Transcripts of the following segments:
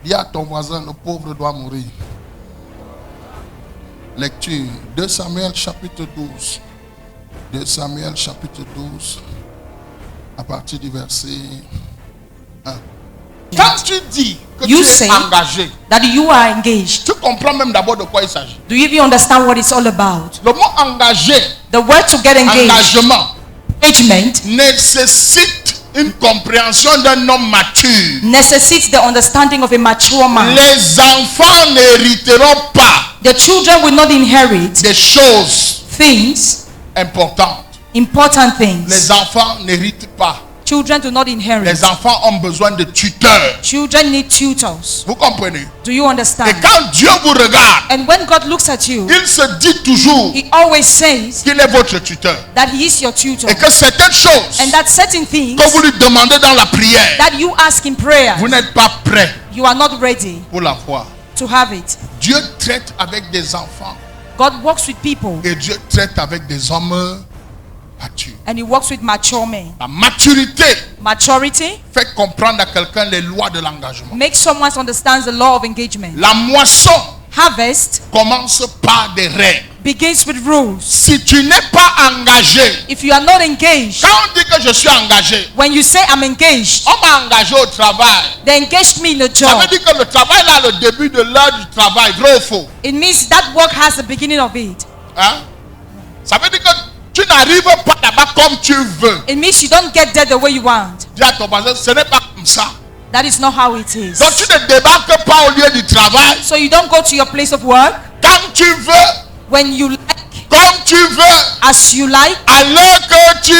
Dis à ton voisin, le pauvre doit mourir. Lecture 2 Samuel chapitre 12. 2 Samuel chapitre 12. À partir du verset 1. Quand tu dis que You tu es say engagé, that you are engaged. tu comprends même d'abord de quoi il s'agit. Do you even understand what it's all about? Le mot engagé, The word to get engaged, engagement, engagement, nécessite une compréhension d'un homme mature. necessitates the understanding of a mature man. Les enfants n'hériteront pas The children will not inherit des choses things, importantes. important things. Les enfants n'héritent pas. Children do not inherit. Les enfants ont besoin de tuteurs. Children need tutors. Vous comprenez? Do you Et understand? quand Dieu vous regarde, And when God looks at you, il se dit toujours He always says qu'il est votre tuteur. that He is your tutor. Et que certaines choses And that certain things que vous lui demandez dans la prière, that you ask in prayer, vous n'êtes pas prêt you are not ready pour la voir. to have it. Dieu traite avec des enfants God works with people et Dieu traite avec des hommes matures. and He works with mature men. La maturité Maturity fait comprendre à quelqu'un les lois de l'engagement. makes someone understand the law of engagement. La moisson Harvest commence par des règles. begins with rules. Si tu n'es pas engagé, If you are not engaged, quand on dit que je suis engagé, when you say I'm engaged, on m'a engagé au travail. they engaged me in a Ça veut job. dire que le travail là, le début de l'heure du travail, vrai ou faux? It means that work has the beginning of it. Hein? Ça veut dire que tu n'arrives pas là-bas comme tu veux. It means you don't get there the way you want. Dis à ton voisin, ce n'est pas comme ça. That is not how it is. Donc tu ne débarques pas au lieu du travail So you don't go to your place of work quand tu veux, when you like, comme tu veux, as you like, à l'heure que tu...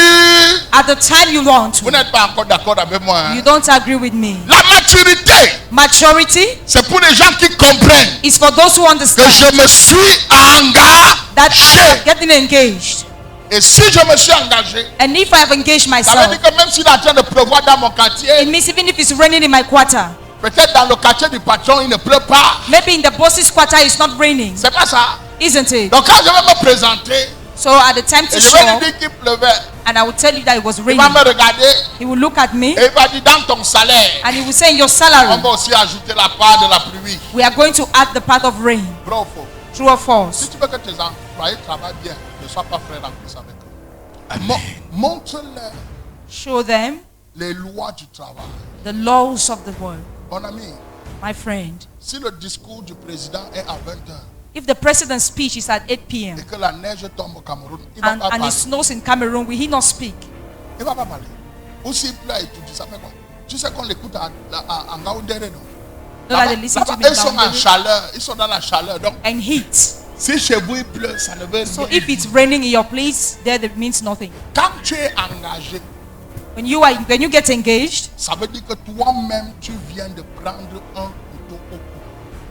at the time you want Vous to. n'êtes pas encore d'accord avec moi. Hein? You don't agree with me. La maturité, Maturity c'est pour les gens qui comprennent is for those who que understand je me suis that I am engagé. getting engaged. Et si je me suis engagé, And if I have engaged ça veut myself, dire que même s'il est en train de pleuvoir dans mon it quartier, means even if it's raining in my quarter, peut-être dans le quartier du patron, il ne pleut pas. maybe in the boss's quarter it's not raining, C'est pas ça. isn't it? Donc quand je vais me présenter, So at the time to et je show vais lui up, dire qu'il pleuvait, and I will tell you that it was il va raining, me regarder he will look at me et il va dire dans ton salaire, and he will say, in your on salary, va aussi ajouter la part de la pluie. we are going to add the part of rain. Vrai ou faux? True or Si false? tu veux que tes employés travaillent bien, ne sois pas frère en plus avec eux. Montre-leur Show them les lois du travail. the laws of the world. Mon ami, My friend, si le discours du président est à 20h if the president's speech is at 8 p.m. et que la neige tombe au Cameroun, il ne va pas and parler. it snows in Cameroon, will he not speak? Il ne va pas parler. Ou s'il pleut et tout, ça fait quoi? Tu sais qu'on l'écoute en Gaoundéré, non? Not that they listen to Là-bas, me ils sont en down chaleur, ils sont dans la chaleur. Donc, and heat. si chez vous il pleut, ça ne veut So rien if it's raining in your place, there that means nothing. Quand tu es engagé, When you get engaged, ça veut dire que toi-même, tu viens de prendre un couteau au cou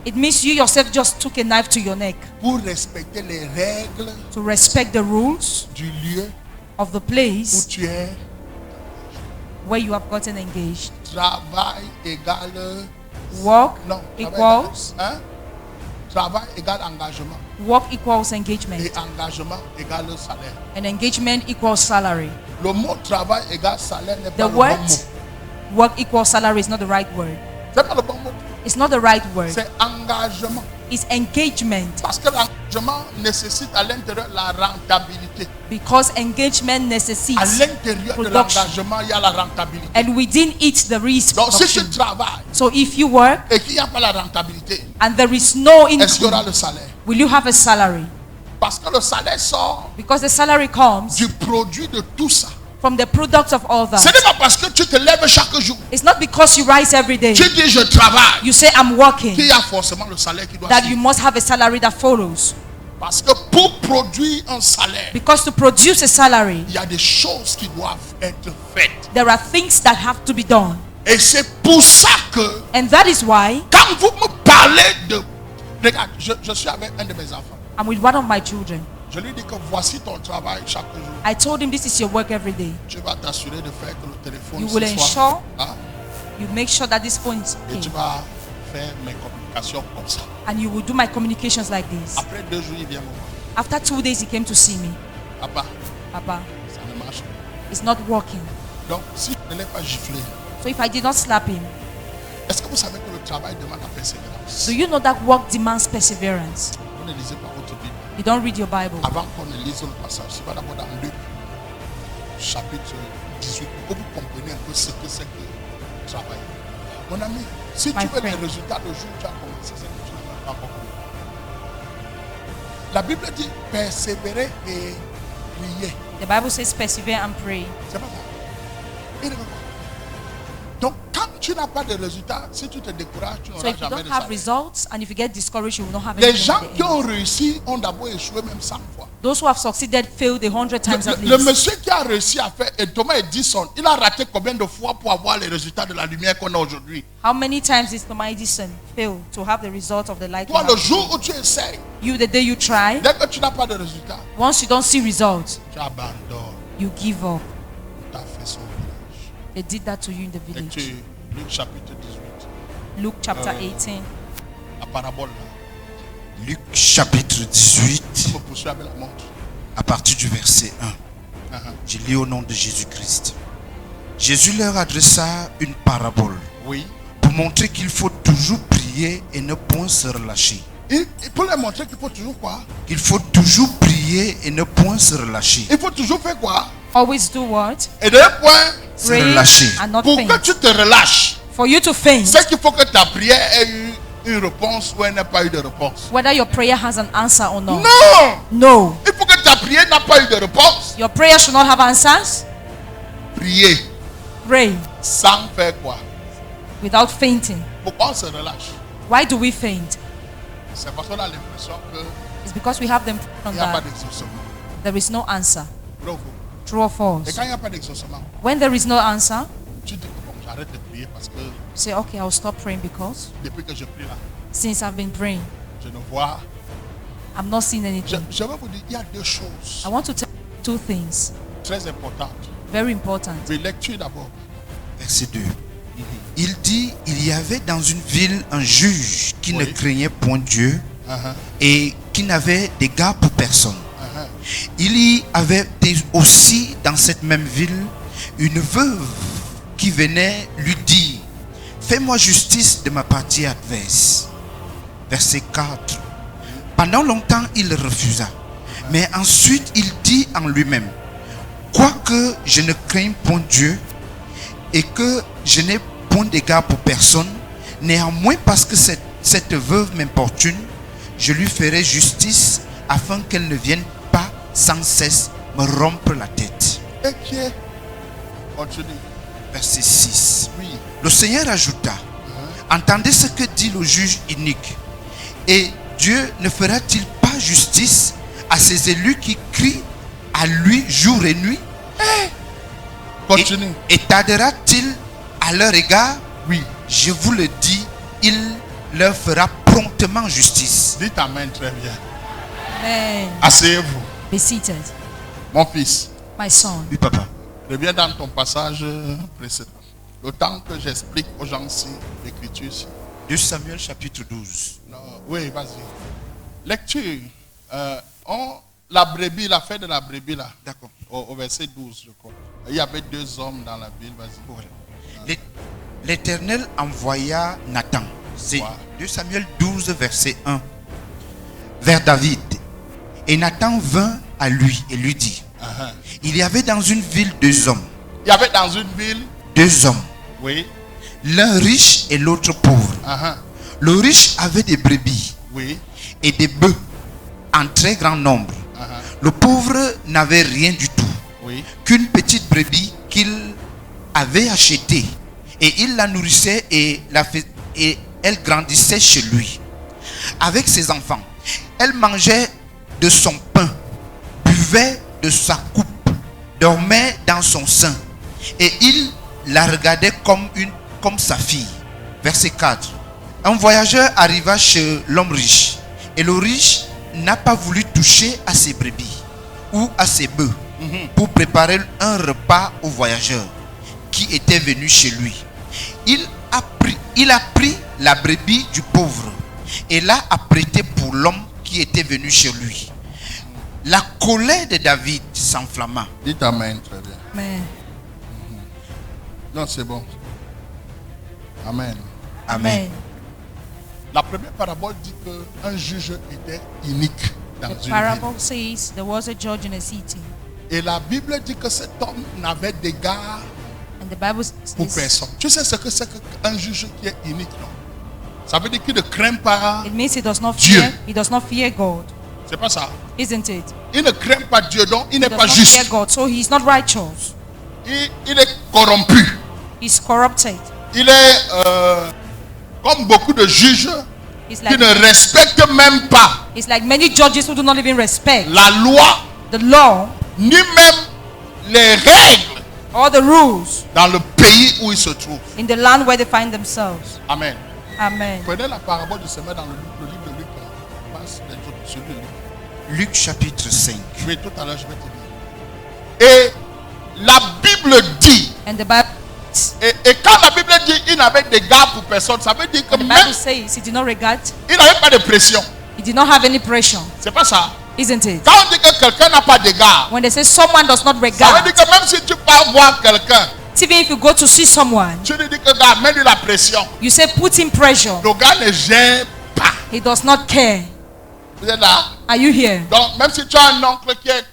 it means you yourself just took a knife to your neck pour respecter les règles to respect the rules du lieu of the où place tu es. where you have gotten engaged. Travail égale... Work Non. equals Hein? Travail égale engagement. work equals engagement, Et engagement égale salaire. and engagement equals salary. Le mot travail égale salaire n'est The pas le bon word mot. work equals salary is not the right word. C'est pas le bon mot. It's not the right word. C'est engagement. It's engagement, Parce que l'engagement nécessite à l'intérieur la rentabilité. because engagement À necessitates l'intérieur de production, l'engagement, il y a la rentabilité. and within it there is Donc si tu production. travailles So if you work et qu'il n'y a pas la rentabilité, and there is no est-ce qu'il y aura income, le salaire? will you have a salary? Parce que le salaire sort Because the salary comes du produit de tout ça. from the products of all Ce that. n'est pas parce que tu te lèves chaque jour, It's not because you rise every day, tu dis je travaille, you say I'm working, qu'il y a forcément le salaire qui doit that you suivre. must have a salary that follows. Parce que pour produire un salaire, Because to produce a salary, il y a des choses qui doivent être faites. there are things that have to be done. Et c'est pour ça que And that is why quand vous me parlez de... Regarde, je suis avec un de mes enfants. I'm with one of my children. Je lui dis que voici ton travail chaque jour. I told him this is your work every day. Tu vas t'assurer de faire que le téléphone You will ce ensure soit... Hein? you make sure that this phone is Et tu in, vas faire mes communications comme ça. and you will do my communications like this. Après 2 jours, il vient me voir. After 2 days, he came to see me. Papa, Papa, ça ne marche pas. it's not working. Donc, si je ne l'ai pas giflé, So if I did not slap him, Est-ce que vous savez que le travail demande la persévérance? Do you know that work demands perseverance? Vous ne lisez pas votre Bible. You don't read your Bible. Avant qu'on ne lise le passage, c'est pas d'abord dans Luc, chapitre 18, pour que vous compreniez un peu ce que c'est que le travail. Mon ami, si tu My veux les friend. résultats de jour, tu as commencé, c'est que tu n'as pas encore commencé. La Bible dit persévérer et prier. The Bible says persevere and pray. C'est pas ça. Il ne veut pas. Donc, quand tu n'as pas de résultats, si tu te décourages, tu So n'auras if you jamais don't de have salaire. results and if you get discouraged, you will not have Les anything gens at the qui end. ont réussi ont d'abord échoué même 100 fois. Those who have succeeded failed 100 times at Le least. monsieur qui a réussi à faire Thomas Edison, il a raté combien de fois pour avoir les résultats de la lumière qu'on a aujourd'hui? How many times did Thomas Edison fail to have the result of the light? we Toi, have le today? jour où tu essayes, You, the day you try, dès que tu n'as pas de résultats, once you don't see results, tu abandonnes. you give up. Tu as fait son village. They did that to you in the Et village. tu, Luc chapitre 18, Luke chapter 18. la parabole là, Luc chapitre 18, tu me poursuis avec la montre. à partir du verset 1. Je lis au nom de Jésus-Christ. Jésus leur adressa une parabole Oui. pour montrer qu'il faut toujours prier et ne point se relâcher. Il peut leur montrer qu'il faut toujours quoi? Qu'il faut toujours prier et ne point se relâcher. Il faut toujours faire quoi? Always do what? Et d'un point, Se Pray relâcher. and not pour que faint. tu te relâches, For you to faint, c'est qu'il faut que ta prière ait eu une réponse ou elle n'ait pas eu de réponse. whether your prayer has an answer or not. Non! No. Il faut que ta prière n'a pas eu de réponse. Your prayer should not have answers. Prier Pray sans faire quoi? without fainting. Pourquoi on se relâche? Why do we faint? C'est parce qu'on a l'impression qu'il It's because we have them on n'y a pas that d'exaucement. there is no answer. Bravo. True or Et false? quand il n'y a pas d'exaucement, When there is no answer, tu dis que bon, j'arrête de prier parce que you say, okay, I'll stop praying because depuis que je prie là, since I've been praying, je ne vois. I'm not seeing anything. Je vais vous dire, il y a deux choses I want to tell you two things, très importantes. very important. Oui, lecture d'abord. Verset 2. Il dit, il y avait dans une ville un juge qui ne Oui. craignait point Dieu Uh-huh, et qui n'avait d'égard pour personne. uh-huh. Il y avait aussi dans cette même ville une veuve qui venait lui dire, fais-moi justice de ma partie adverse. Verset 4. Pendant longtemps, il refusa. Mais ensuite, il dit en lui-même, quoique je ne craigne point Dieu et que je n'ai point d'égard pour personne, néanmoins parce que cette veuve m'importune, je lui ferai justice afin qu'elle ne vienne pas sans cesse me rompre la tête. Et qui est? Continue. Verset 6. Oui. Le Seigneur ajouta, entendez ce que dit le juge inique. Et Dieu ne fera-t-il pas justice à ses élus qui crient à lui jour et nuit? Continue. Et tardera-t-il à leur égard? Oui. Je vous le dis, il leur fera promptement justice. Dites amen très bien. Amen. Asseyez-vous. Be seated. Mon fils, My son, Oui, papa. reviens dans ton passage précédent. Le temps que j'explique aux gens ici, l'écriture ici. 2 Samuel chapitre 12. Non, oui, vas-y. Lecture. La brebis, la fête de la brebis là. D'accord. Au verset 12, je crois. Il y avait deux hommes dans la ville, vas-y. Voilà. L'Éternel envoya Nathan. C'est Ouais. 2 Samuel 12, verset 1. Vers David. Et Nathan vint à lui et lui dit, Uh-huh. il y avait dans une ville deux hommes. Il y avait dans une ville, Deux hommes. oui, L'un riche et l'autre pauvre. uh-huh, Le riche avait des brebis oui, et des bœufs en très grand nombre. uh-huh, Le pauvre n'avait rien du tout, oui, qu'une petite brebis qu'il avait achetée. Et il la nourrissait et elle grandissait chez lui. Avec ses enfants, elle mangeait de son pain, buvait de sa coupe, dormait dans son sein. Et il la regardait comme sa fille. Verset 4. Un voyageur arriva chez l'homme riche. Et le riche n'a pas voulu toucher à ses brebis ou à ses bœufs pour préparer un repas au voyageur qui était venu chez lui. Il a pris la brebis du pauvre et l'a apprêtée pour l'homme qui était venu chez lui. La colère de David s'enflamma. dites amen très bien. Amen. Non, c'est bon. Amen. Amen. La première parabole dit qu'un juge était unique dans The une ville. parable says there was a judge in a city. Et la Bible dit que cet homme n'avait d'égard And the Bible pour says personne. Tu sais ce que c'est qu'un juge qui est unique, non? Ça veut dire qu'il ne craint pas. it means he does not Dieu. fear. He does not fear God, C'est pas ça. isn't it? Il ne craint pas Dieu, donc il He n'est does pas not fear juste. God, so he is not righteous. Il est corrompu. He's corrupted. Il est comme beaucoup de juges He's qui like ne respectent même pas It's like many judges who do not even respect la loi, the law ni même les règles or the rules dans le pays où ils se trouvent. in the land where they find themselves. Amen. Amen. Prenez la parabole du semeur dans le livre de Luc. Passe celui de Luc. Luc chapitre 5. Oui, tout à l'heure, je vais te dire. Et la Bible dit, And the Bible et quand la Bible dit il n'avait d'égard pour personne, ça veut dire que And the même Bible says he did not regard, il n'avait pas de pression. he did not have any pressure, C'est pas ça. isn't it? Quand on dit que quelqu'un n'a pas d'égard, When they say someone does not ça veut regard, dire que même si tu pars voir quelqu'un, even if you go to see someone, tu lui dis que gars, mets-lui la pression. you say put him pressure, Le gars ne gère pas. he does not care. Vous êtes là? Are you here? Donc, même si tu as un oncle qui est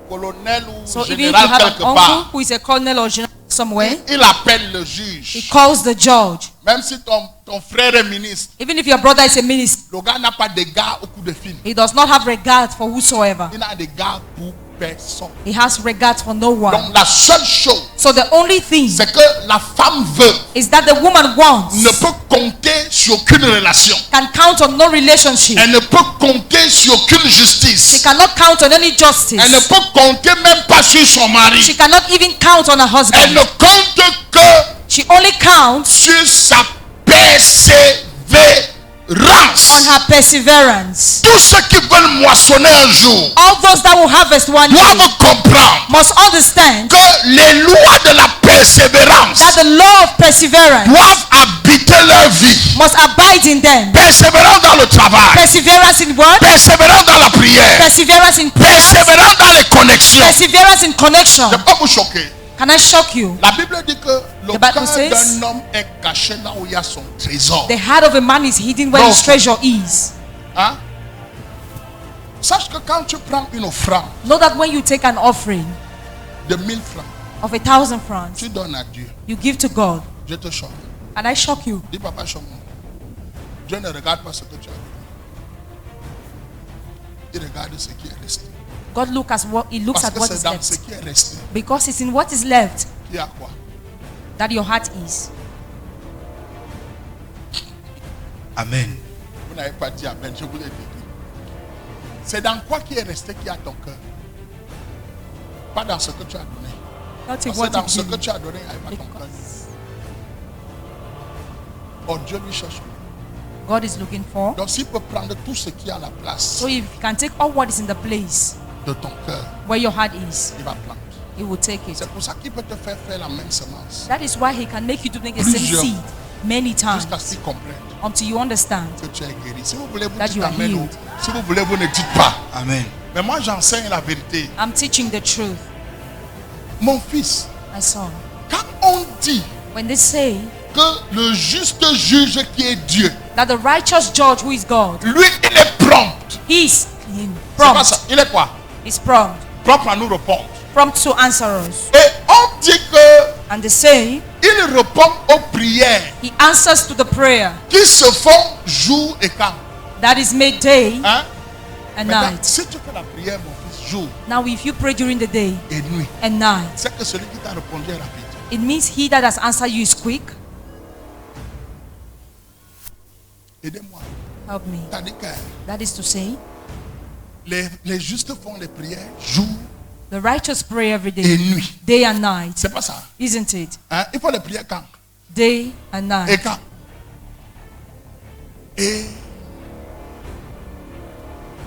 colonel ou So even if you général have an quelque uncle part, who is a colonel or general somewhere, il appelle le he juge. calls the judge. Même si ton frère est ministre, Even if your brother is a minister, le gars n'a pas d'égard au coup de fil. he does not have regard for whosoever. Il n'a d'égard pour personne. He has regard for no one. Donc, la seule chose, So the only thing c'est que la femme veut is that the woman wants, ne peut compter sur aucune relation. can count on no relationship. Elle ne peut compter sur aucune She justice. cannot count on any Elle ne justice. peut compter même pas sur son mari. She cannot even count on her Elle ne husband. compte que She only counts sur sa persévérance. on her perseverance. Tous ceux qui veulent moissonner un jour All those that will harvest one day doivent comprendre must understand que les lois de la persévérance that the law of perseverance doivent habiter leur vie. must abide in them. Persévérance dans le travail. Perseverance in word, Persévérance dans la prière. perseverance in prayer, Persévérance dans les connexions. perseverance in connection. Je ne vais pas vous choquer. Can I shock you? La Bible dit que le The Bible cœur says- d'un homme est caché là où il y a son trésor. The heart of a man is hidden where his No. treasure is. Hein? Sache que quand tu prends une offrande Know that when you take an offering de 1000 francs, of 1,000 francs, tu donnes à Dieu. you give to God. Je te choque. Can I shock you? Dis papa, choque-moi. Dieu ne regarde pas ce que tu as donné. Il regarde ce qui est resté. God looks Parce at que what c'est is dans ce left. qui est resté Because it's in what is left qu'il y a quoi? that your heart is. Amen. Vous n'avez pas dit amen, je vous l'ai dit. C'est dans quoi qui est resté qu'il y a ton cœur. Pas dans ce que tu as donné. Not in Parce que what dans you ce que give. tu as donné, il n'y avait pas ton cœur. Oh, Dieu lui cherche. God is looking for. Donc s'il peut prendre tout ce qui est à la place So if you can take all what is in the place de ton cœur, where your heart is, il va prendre. He will take it. C'est pour ça qu'il peut te faire faire la même semence. That is why He can make you to make the same Plusieurs. seed many times Jusqu'à ce qu'il comprenne until you understand. que tu es guéri. Si vous voulez, vous That dites you are amen. healed. Si vous voulez, vous ne dites pas. Amen. Mais moi, j'enseigne la vérité. I'm teaching the truth, Mon fils, my son. quand on dit When they say que le juste juge qui est Dieu, that the righteous judge who is God, lui, il est prompt. He is C'est pas prompt. ça. Il est quoi? Is prompt. Prompt à nous répondre. Prompt to answer us. Et on dit que And they say il répond aux prières He answers to the prayer qui se font jour et quand. that is made day Hein? and Maintenant, night. si tu fais la prière, mon fils, jour Now if you pray during the day et nuit, and night, c'est que celui qui t'a répondu est rapide. it means He that has answered you is quick. Aidez-moi. Help me. C'est-à-dire que That is to say, les justes font les prières jour the righteous pray every et day, nuit. day and night, C'est pas ça. isn't it? Hein? Il faut les prières quand? Day and Et night. quand? Et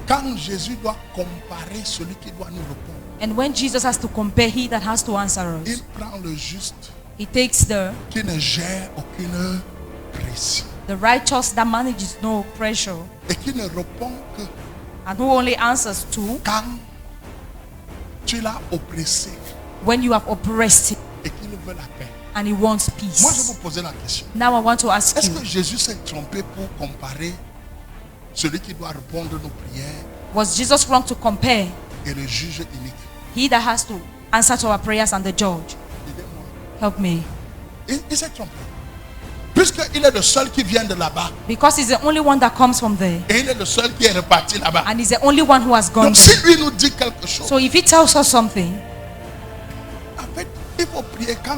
quand Jésus doit comparer celui qui doit nous répondre, And when Jesus has to compare He that has to answer us, il prend le juste He takes qui ne gère aucune pression the righteous that manages no pressure et qui ne répond que and who only answers to quand tu l'as oppressé when you have oppressed him et qu'il veut la paix. and he wants Moi, je vais peace. vous poser la question. Now I want to ask Est-ce you, que Jésus s'est trompé pour comparer celui qui doit répondre nos prières was Jesus wrong to compare et le juge unique? he that has to answer to our prayers and the judge? Aidez-moi. Help me. Il s'est trompé. Puisqu'il est le seul qui vient de là-bas Because he's the only one that comes from there. et il est le seul qui est reparti là-bas. And he's the only one who has gone Donc si there. lui nous dit quelque chose, So if he tells us something, en fait, il faut prier quand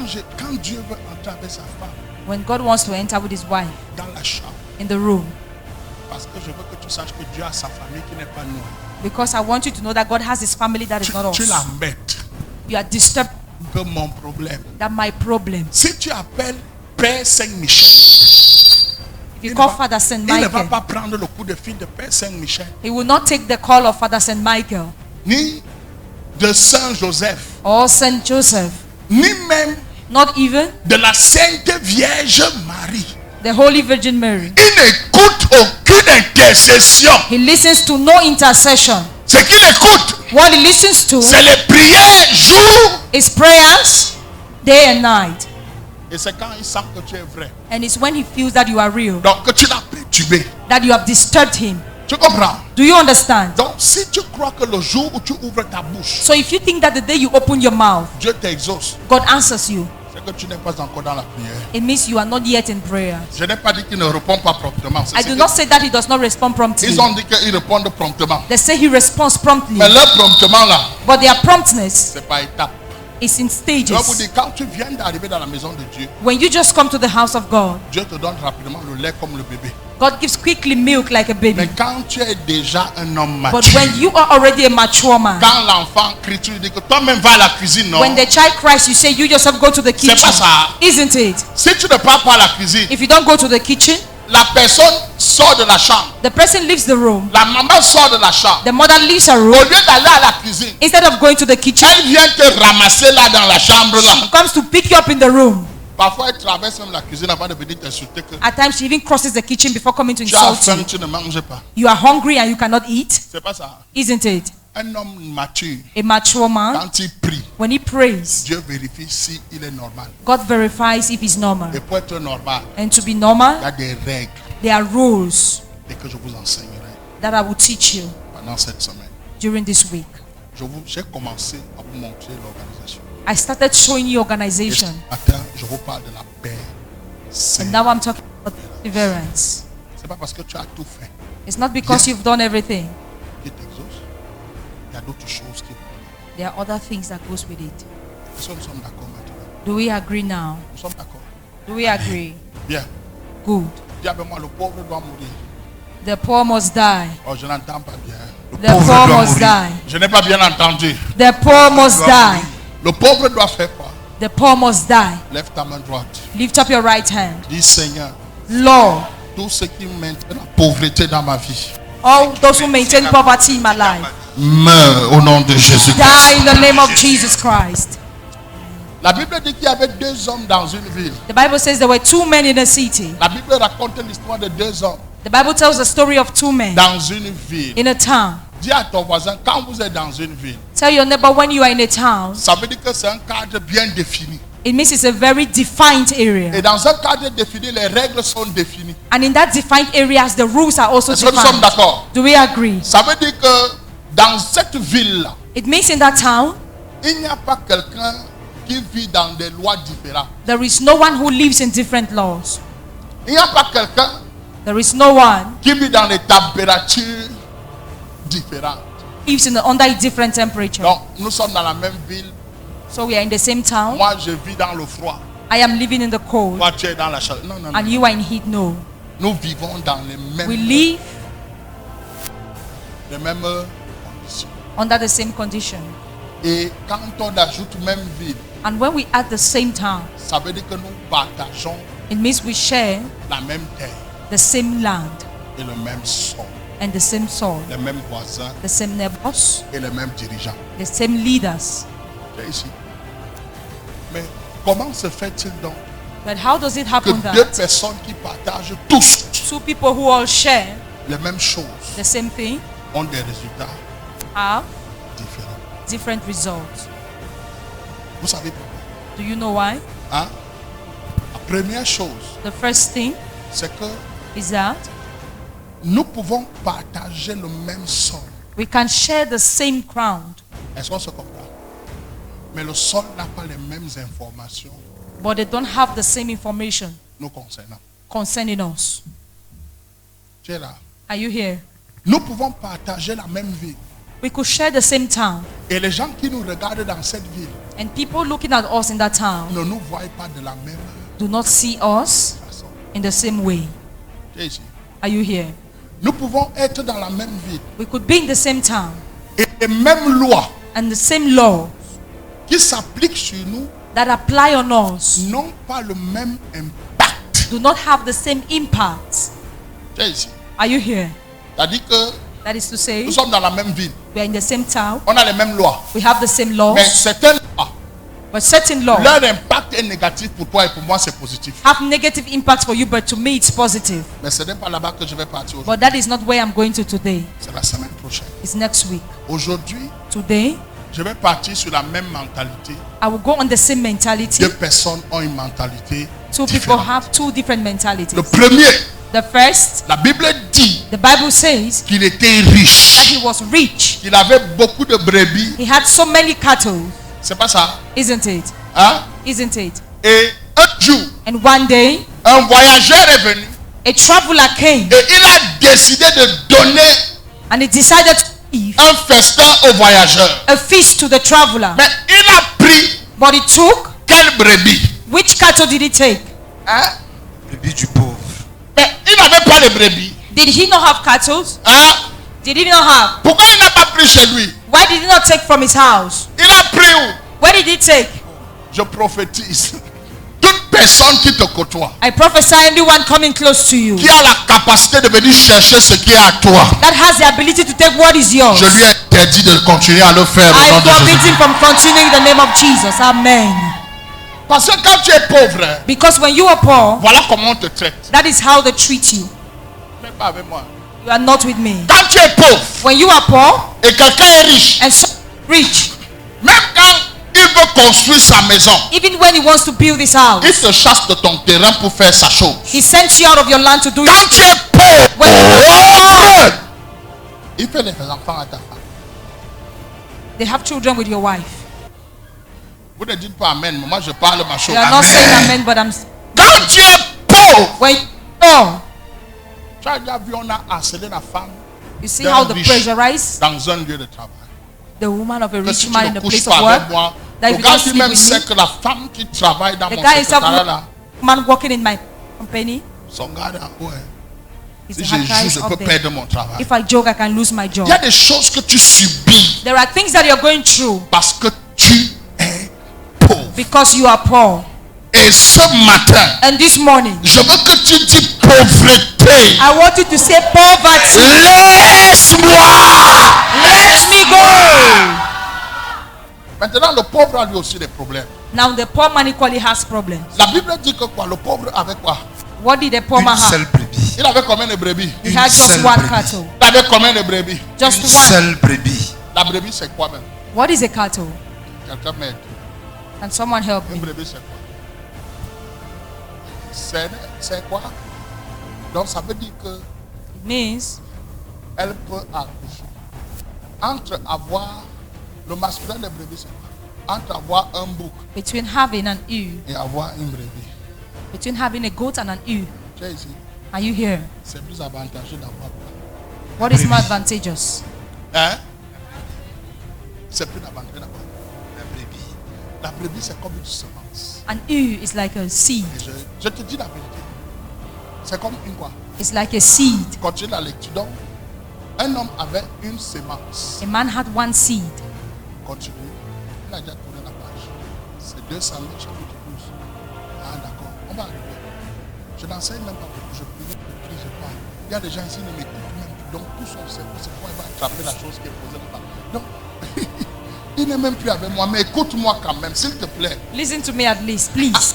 Dieu veut entrer avec sa femme when God wants to enter with his wife dans la chambre. in the room, Parce que je veux que tu saches que Dieu a sa famille qui n'est pas nous. because I want you to know that God has his family that is not Tu us. l'embêtes You are disturbed que mon problème. that my problem. Si tu appelles Père Saint-Michel, If you call Father Saint il ne va Michael, pas prendre le coup de fil de Père Saint-Michel, he will not take the call of Father Saint Michael ni de Saint Joseph, or Saint Joseph, ni même not even de la Sainte Vierge Marie. the Holy Virgin Mary. Il n'écoute aucune intercession. He listens to no intercession. Ce qu'il écoute, What he listens to c'est les prières jour. is prayers day and night. Et c'est quand il sent que tu es vrai. And it's when he feels that you are real, Donc que tu l'as perturbé. that you have disturbed him. Tu comprends? Do you understand? Donc si tu crois que le jour où tu ouvres ta bouche, So if you think that the day you open your mouth, Dieu t'exauce, God answers you, c'est que tu n'es pas encore dans la prière. it means you are not yet in prayer. Je n'ai pas dit qu'il ne répond pas promptement. C'est I ce do que- not say that he does not respond promptly. Ils ont dit qu'il répond promptement. They say he responds promptly. Mais leur promptement là, But their promptness c'est pas étape. is in Je vais vous stages. dire, quand tu viens d'arriver dans la maison de Dieu, When you just come to the house of God, Dieu te donne rapidement le lait comme le bébé. God gives quickly milk like a Mais baby. quand tu es déjà un homme But mature, when you are already a mature man, quand l'enfant crie, tu lui dis que toi-même va à la cuisine, non? when the child cries, you say you yourself go to the C'est pas kitchen. ça. Isn't it? Si tu ne pars pas à la cuisine, If you don't go to the kitchen, la personne sort de la chambre. the person leaves the room. La maman sort de la chambre. The mother leaves her Au room. lieu d'aller à la cuisine, Instead of going to the kitchen, elle vient te ramasser là dans la chambre she là. comes to pick you up in the room. Parfois, elle traverse même la cuisine avant de venir t'insulter que At times, she even crosses the kitchen before coming to tu as insult faim, you. tu ne manges pas. You are hungry and you cannot eat. C'est pas ça. Isn't it? Un homme mature, A mature man, quand il prie, when he prays, Dieu vérifie si il est normal. God verifies if he's normal. Et pour être normal, And to be il y normal, a des règles there are rules et que je vous enseignerai that I will teach you pendant cette semaine. during this week. J'ai commencé à vous montrer l'organisation. I started showing you Et ce organization, matin, je vous parle de la paix. and now I'm talking about perseverance. C'est pas parce que tu as tout fait It's not because you've done everything. qui t'exauce. Il y a d'autres choses qui. There are other things that goes with it. Est-ce que nous sommes d'accord maintenant? Do we agree now? Nous sommes d'accord. Do we agree? Bien. Good. Dis avec moi, le pauvre doit mourir. The poor must die. Oh, je n'entends pas bien. The poor must die. Je n'ai pas bien entendu. The poor must die. Le pauvre doit faire quoi? The poor must die. Lève ta main droite. Lift up your right hand. Dis Seigneur, Lord, tout ce qui maintient la pauvreté dans ma vie, all those who maintain poverty in my life, meurs au nom de Jésus. die in the name of Jesus Christ. La Bible dit qu'il y avait deux hommes dans une ville. The Bible says there were two men in a city. La Bible raconte l'histoire de deux hommes The Bible tells the story of two men dans une ville. in a town. Dis à ton voisin, quand vous êtes dans une ville, Tell your neighbor when you are in a town, ça veut dire que c'est un cadre bien défini. it means it's a very defined area. Et dans un cadre défini, les règles sont définies. And in that defined areas, the rules are also Est-ce que nous sommes defined. d'accord? Do we agree? Ça veut dire que dans cette ville-là, It means in that town, il n'y a pas quelqu'un qui vit dans des lois différentes. there is no one who lives in different laws. Il n'y a pas quelqu'un There is no one qui vit dans des températures différentes. who lives under a different temperature. Donc, nous sommes dans la même ville. So we are in the same town. Moi, je vis dans le froid. I am living in the cold, Toi, tu es dans la chaleur. Non, non, non. and you are in heat. No, Nous vivons dans les we mêmes live conditions. under the same condition. Et quand on ajoute même ville, And when we at the same town, ça veut dire que nous partageons it means we share la même terre the same land et le même sol, and the same soil, les mêmes voisins the same neighbors, et les mêmes dirigeants. the same leaders. C'est ici. Mais comment se fait-il donc But how does it que happen deux that personnes qui partagent tous two people who all share les mêmes choses the same thing ont des résultats have différents? different results? Vous savez pourquoi? Do you know why? Hein? Première chose, The first thing c'est que is that nous pouvons partager le même sol. we can share the same ground, Est-ce qu'on se comprend? Mais le sol n'a pas les mêmes informations but they don't have the same information nous concernant. concerning us. Tu es là. Are you here? Nous pouvons partager la même ville. We could share the same town, Et les gens qui nous regardent dans cette ville and people looking at us in that town ne nous voient pas de la même do not see us façon. in the same way. Tu es ici. Are you here? Nous pouvons être dans la même ville. We could be in the same town, Et les mêmes lois and the same law qui s'appliquent sur nous that apply on us n'ont pas le même impact. do not have the same impact. Tu es ici. Are you here? C'est-à-dire que That is to say, nous sommes dans la même ville. we are in the same town, On a les mêmes lois. we have the same Mais laws, certaines lois, but certain laws leur impact est négatif pour toi et pour moi, c'est positif. have negative impact for you, but to me it's positive. Mais ce n'est pas là-bas que je vais partir aujourd'hui. But that is not where I'm going to today. C'est la semaine prochaine. It's next week. Aujourd'hui, Today, je vais partir sur la même mentalité. I will go on the same mentality. Deux personnes ont une mentalité Two people différente. have two different mentalities. Le premier, The first, la Bible dit the Bible says qu'il était that riche. he was rich. Il avait beaucoup de brebis. He had so many cattle, C'est pas ça? isn't it? Hein? Isn't it? Et un jour, And one day, un voyageur est venu a traveler came et il a décidé de donner and he decided to give un festin au voyageur. a feast to the traveler. Mais il a pris But he took, quelle brebis? which cattle did he take? Hein? Brebis du pauvre. Mais il n'avait pas de brebis. Did he not have cattle? Hein? Did he not have? Pourquoi il n'a pas pris chez lui? Why did he not take from his house? Il a pris où? Where did he take? Je prophétise. Toute personne qui te côtoie, I prophesy anyone coming close to you qui a la capacité de venir chercher ce qui est à toi, that has the ability to take what is yours. je lui ai interdit de continuer à le faire au nom I de forbid Jésus. him from continuing in the name of Jesus. Amen. Parce que quand tu es pauvre, Because when you are poor, voilà comment on te traite. that is how they treat you. Même pas avec moi. You are not with me. Quand tu es pauvre When you are poor et quelqu'un est riche, and so rich, même quand il veut construire sa maison, even when he wants to build his il house, te chasse de ton terrain pour faire sa chose. he sends you out of your land to do Quand it. tu es pauvre, When il fait les enfants à ta femme. they have children with your wife. Vous ne dites pas Amen, mais moi je parle ma chose. You are not saying amen, but I'm. Quand tu es pauvre, When oh, tu as déjà vu, on a harcelé la femme you see how they pressurize dans un lieu de travail. the woman of a Que rich si tu man ne in the couches place pas of avec work. moi, That le if you gars don't qui sleep même with sait me, que la femme qui travaille dans the mon guy himself, secrétariat là, man working in my company, son gars là, ouais. is Si the je hard joue, guys je up peux there. perdre mon travail. If I joke, I can lose my job. Il y a des choses que tu subis There are things that you're going through parce que tu es pauvre. because you are poor. Et ce matin, And this morning, je veux que tu dis pauvreté. I want you to say poverty. Laisse-moi. Let me go. Maintenant, le pauvre a lui aussi des problèmes. Now the poor man equally has problems. La Bible dit que quoi? Le pauvre avait quoi? What did the poor man Une have? seule brebis. Il avait combien de brebis? He Une had just seule one brebis. cattle. Il avait combien de brebis? Just Une one. seule brebis. La brebis, c'est quoi même? What is a cattle? Quelqu'un m'aide. Can someone help Une me? brebis, c'est quoi? C'est quoi? Donc, ça veut dire que It means elle peut accoucher. Entre avoir le masculin de brebis, c'est quoi? Entre avoir un bouc between having an ewe, et avoir une brebis. between having a goat and an ewe. Tu es ici? Are you here? C'est plus avantageux d'avoir quoi? What is more advantageous? Hein? C'est plus avantageux d'avoir. La brebis. La brebis, c'est comme une semence. An ewe is like a seed. Et je te dis la vérité. C'est comme une quoi? It's like a seed. Continue la lecture. Donc, un homme avait une semence. A man had one seed. Continue. Il a déjà tourné la page. C'est 2 Samuel chapitre 12. Ah d'accord. On va arriver. Je n'enseigne même pas beaucoup. Je prie, je parle. Il y a des gens ici qui ne m'écoutent même plus. Donc tout son cerveau, c'est quoi? Il va attraper la chose qui est posée là-bas. Donc, il n'est même plus avec moi. Mais écoute-moi quand même, s'il te plaît. Listen to me at least, please.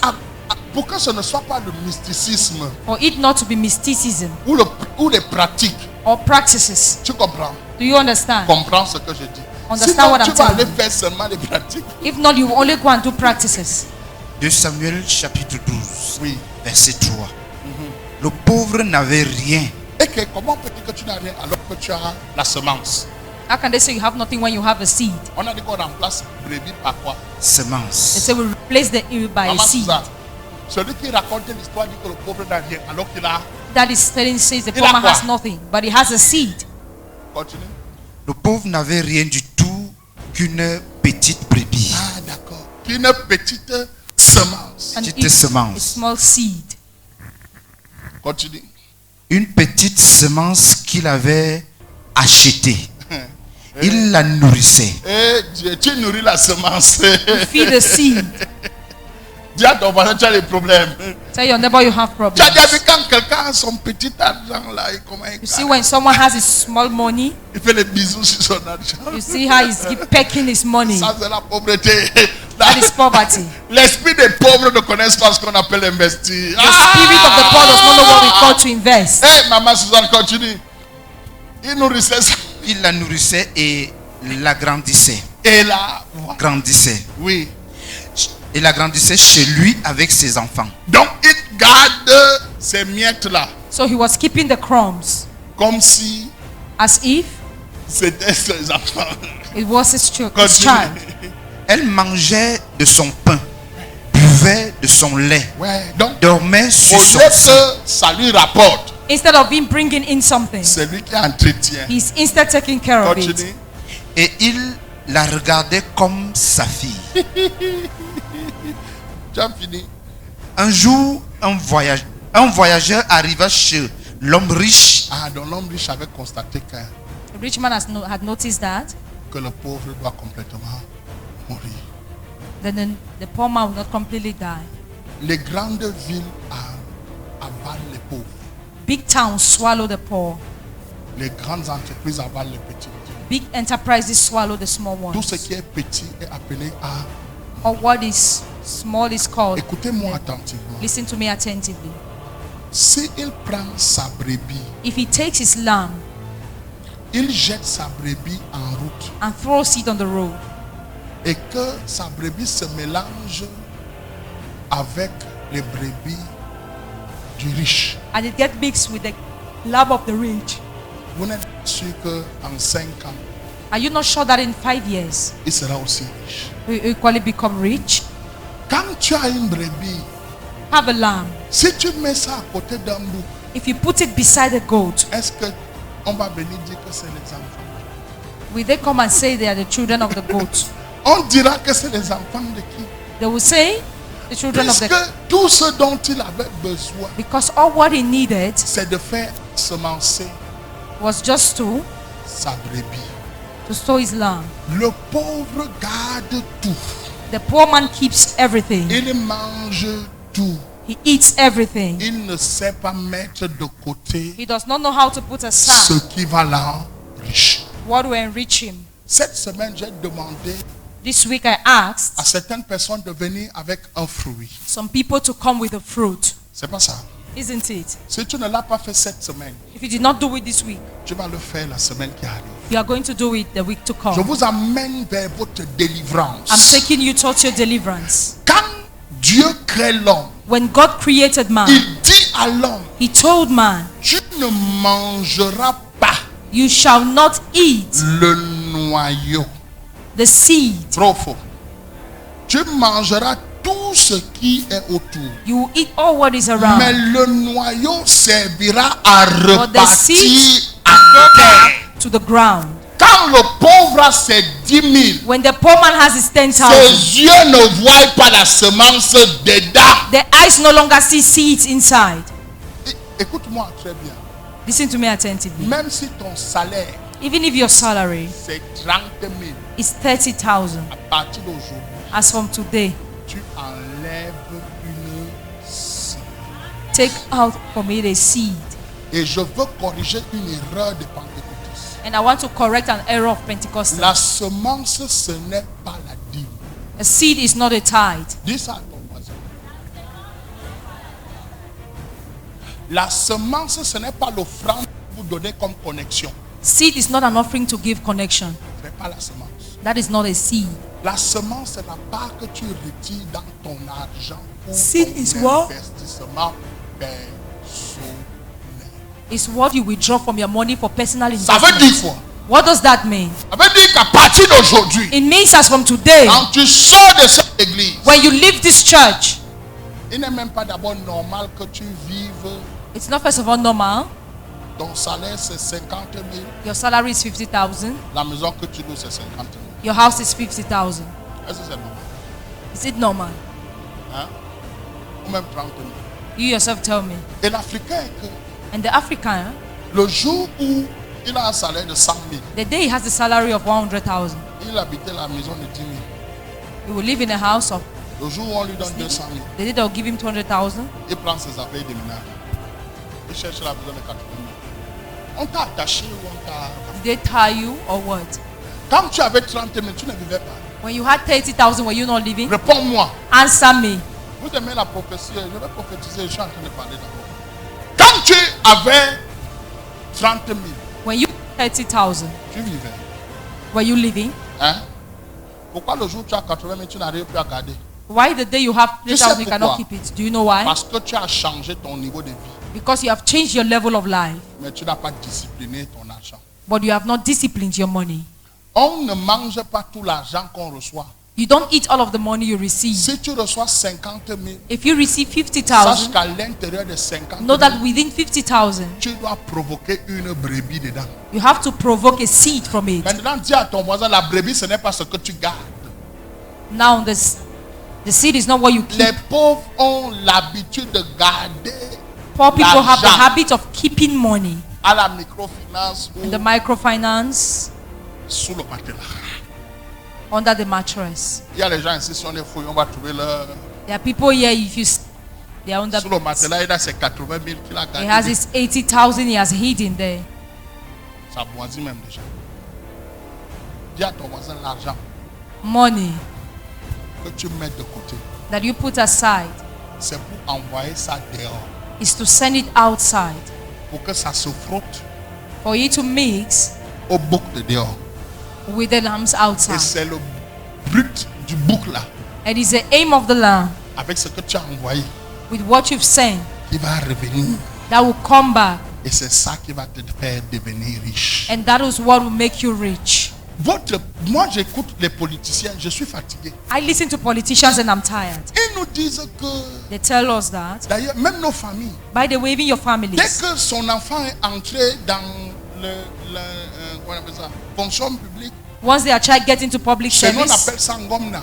Pour que ce ne soit pas le mysticisme For it not to be mysticism ou les pratiques. or practices. Tu comprends? Do you understand? Comprends ce que je dis. Understand Sinon, what tu I'm vas telling aller you. faire seulement les pratiques. If not, you will only go and do practices. 2 Samuel chapitre 12, Oui. verset 3. Le pauvre n'avait rien. Et que comment peux-tu que tu n'as rien alors que tu as la semence? How can they say you have nothing when you have a seed? On a dit qu'on remplace brebis par quoi? They Semence. say we replace the ear by a Maman seed. Suzanne, celui qui racontait l'histoire dit que le pauvre n'a rien alors qu'il a. That is telling says the Il poor a man quoi? has nothing, but he has a seed. Continue. Le pauvre n'avait rien du tout qu'une petite brebis. Ah, d'accord. Une petite semence. An Petite a semence. small seed. Continue. Une petite semence qu'il avait achetée. Il la nourrissait. Et Dieu, tu nourris la semence. You feed the seed. Dis à ton voisin, tu as des problèmes. Tell your neighbor you have Tu problems. as déjà vu quand quelqu'un a son petit argent là, et comment You see when someone has his small money, il fait les bisous sur son argent. you see how he's pecking his money. Ça, c'est la pauvreté. That is poverty. L'esprit des pauvres ne connaît pas ce qu'on appelle investir. The spirit of the poor does not know what we call to invest. Hey, maman Suzanne, continue. Il nourrissait ça. Il la nourrissait et l'agrandissait. Et là, voilà. Grandissait. Oui. Et l'agrandissait chez lui avec ses enfants. Donc, il garde ces miettes-là So he was keeping the crumbs comme si as if c'était ses enfants. it was his child. Continue. Elle mangeait de son pain, buvait de son lait, Ouais. Donc, dormait sur au son lieu sein. que ça lui rapporte, Instead of him bringing in something, c'est lui qui entretient. he's instead taking care of it. Continue. Et il la regardait comme sa fille. Tu as fini. Un jour, un voyageur arriva chez l'homme riche. Ah, donc l'homme riche avait constaté The rich man had noticed that. que le pauvre doit complètement mourir. Then the poor man will not completely die. Les grandes villes avalent les pauvres. Big towns swallow the poor. Les grandes entreprises avalent les petites. Big enterprises swallow the small Tout ce ones. qui est petit est appelé à... Or what is small is called. Écoutez-moi attentivement. Listen to me attentively. Si il prend sa brebis, If he takes his lamb il jette sa brebis en route and throws it on the road, et que sa brebis se mélange avec les brebis du riche, and it gets mixed with the lamb of the rich, vous n'êtes pas sûr qu'en 5 ans, are you not sure that in 5 years il sera aussi riche? he will equally become rich? Quand tu as une brebis, Have a lamb. si tu mets ça à côté d'un bouc, If you put it beside a goat, est-ce qu'on va venir dire que c'est les enfants? will they come and say they are the children of the goat? On dira que c'est les enfants de qui? They will say the children of Puisque the, tout ce dont il avait besoin, because all what he needed c'est de faire semencer was just sa brebis. to sow his lamb. Le pauvre garde tout. The poor man keeps everything. Il mange tout. He eats everything. Il ne sait pas mettre de côté He does not know how to put ce aside qui va l'enrichir. what will enrich him. Cette semaine, j'ai demandé This week I asked à certaines personnes de venir avec un fruit. some people to come with a fruit. C'est pas ça. Isn't it? Si tu ne l'as pas fait cette semaine, If you did not do it this week, tu vas le faire la semaine qui arrive. you are going to do it the week to Je come. vous amène vers votre I'm délivrance. taking you towards your deliverance. Quand Dieu crée l'homme, When God created man, il dit à l'homme, he told man, tu ne mangeras pas you shall not eat le noyau. the seed. Trop faux. Tu mangeras tout ce qui est autour. You will eat all what is Mais around. le noyau servira à But the repartir seed à go terre. back to the ground. Quand le pauvre a ses 10 000, When the poor man has his 10,000, ses yeux ne voient pas la semence dedans. the eyes no longer see seeds inside. Écoute-moi très bien. Listen to me attentively. Même si ton salaire, Even if your salary c'est 30 000, is 30,000, à partir d'aujourd'hui, as from today, tu enlèves une seed. take out from it a seed. Et je veux corriger une erreur de pentecôtistes. And I want to correct an error of Pentecostal. La semence, ce n'est pas la dîme. A seed is not a tithe. Dis ça à ton voisin. La semence, ce n'est pas l'offrande que vous donnez comme connexion. Seed is not an offering to give connection. Ce n'est pas la semence. That is not a seed. La semence, c'est la part que tu retires dans ton argent pour Seed ton is what? investissement personnel. It's what you withdraw from your money for personal Ça veut dire investment. quoi? What does that mean? Ça veut dire qu'à partir d'aujourd'hui, It means as from today, quand tu sors de cette église, when you leave this church, il n'est même pas d'abord normal que tu vives. it's not first of all normal. Ton salaire, c'est 50 000. Your salary is 50,000. La maison que tu loues, c'est 50 000. Your house is 50,000. Est-ce que c'est normal? Is it normal? Hein? Ou même 30 000. You yourself tell me. Et l'Africain est que And the African, le jour où il a un salaire de 100 000, the day he has the salary of 100,000, il habitait la maison de 10 000. he will live in a house of. Le jour où on lui donne 200 000, The day they'll give him 200,000, il prend ses affaires et déménage. Il cherche la maison de 80 000. On t'a attaché ou on t'a... did they tie you or what? Quand tu avais 30 000, tu ne vivais pas. When you had 30,000, were you not living? Réponds-moi. Answer me. Vous aimez la prophétie? Je vais prophétiser, je suis en train de parler d'abord. Quand tu avais 30 000, When you had 30,000, tu vivais. were you living? Hein? Pourquoi le jour où tu as 80 000, tu n'arrives plus à garder? Why the day you have Tu sais 3,000, you cannot pourquoi? keep it? Do you know why? Parce que tu as changé ton niveau de vie, Because you have changed your level of life, mais tu n'as pas discipliné ton argent. but you have not disciplined your money. On ne mange pas tout l'argent qu'on reçoit. You don't eat all of the money you receive. Si tu reçois 50 000, If you receive sache 50,000, qu'à l'intérieur de 50 000, know that within 50,000, tu dois provoquer une brebis dedans. you have to provoke a seed from it. Maintenant, dis à ton voisin, la brebis, ce n'est pas ce que tu gardes. Now, the seed is not what you keep. Les pauvres ont l'habitude de garder Poor people have the l'argent habit of keeping money à la microfinance ou in the microfinance sous le matelas. under the mattress. Il y a les gens ici, si on les fouille, on va trouver leur... There are people here, if you, they are under, Sous le matelas, il a ses 80 000 qu'il a he has gardé. his 80,000 he has hidden there. Ça boisit même déjà. Dis à ton voisin l'argent Money que tu mets de côté. that you put aside C'est pour envoyer ça dehors. is to send it outside Pour que ça se frotte for you to mix au bouc de dehors. with the lambs Et outside. c'est le but du bouc là, It is the aim of the lamb avec ce que tu as envoyé, with what you've sent qui va revenir. that will come back, Et c'est ça qui va te faire devenir riche. and that is what will make you rich. Moi, j'écoute les politiciens, je suis fatigué. I listen to politicians and I'm tired. Ils nous disent que, They tell us that, d'ailleurs, même nos familles, by the way, even your dès families, que son enfant est entré dans comment on appelle ça, fonction publique, once their child gets into public chez nous on service, appelle ça ngomna.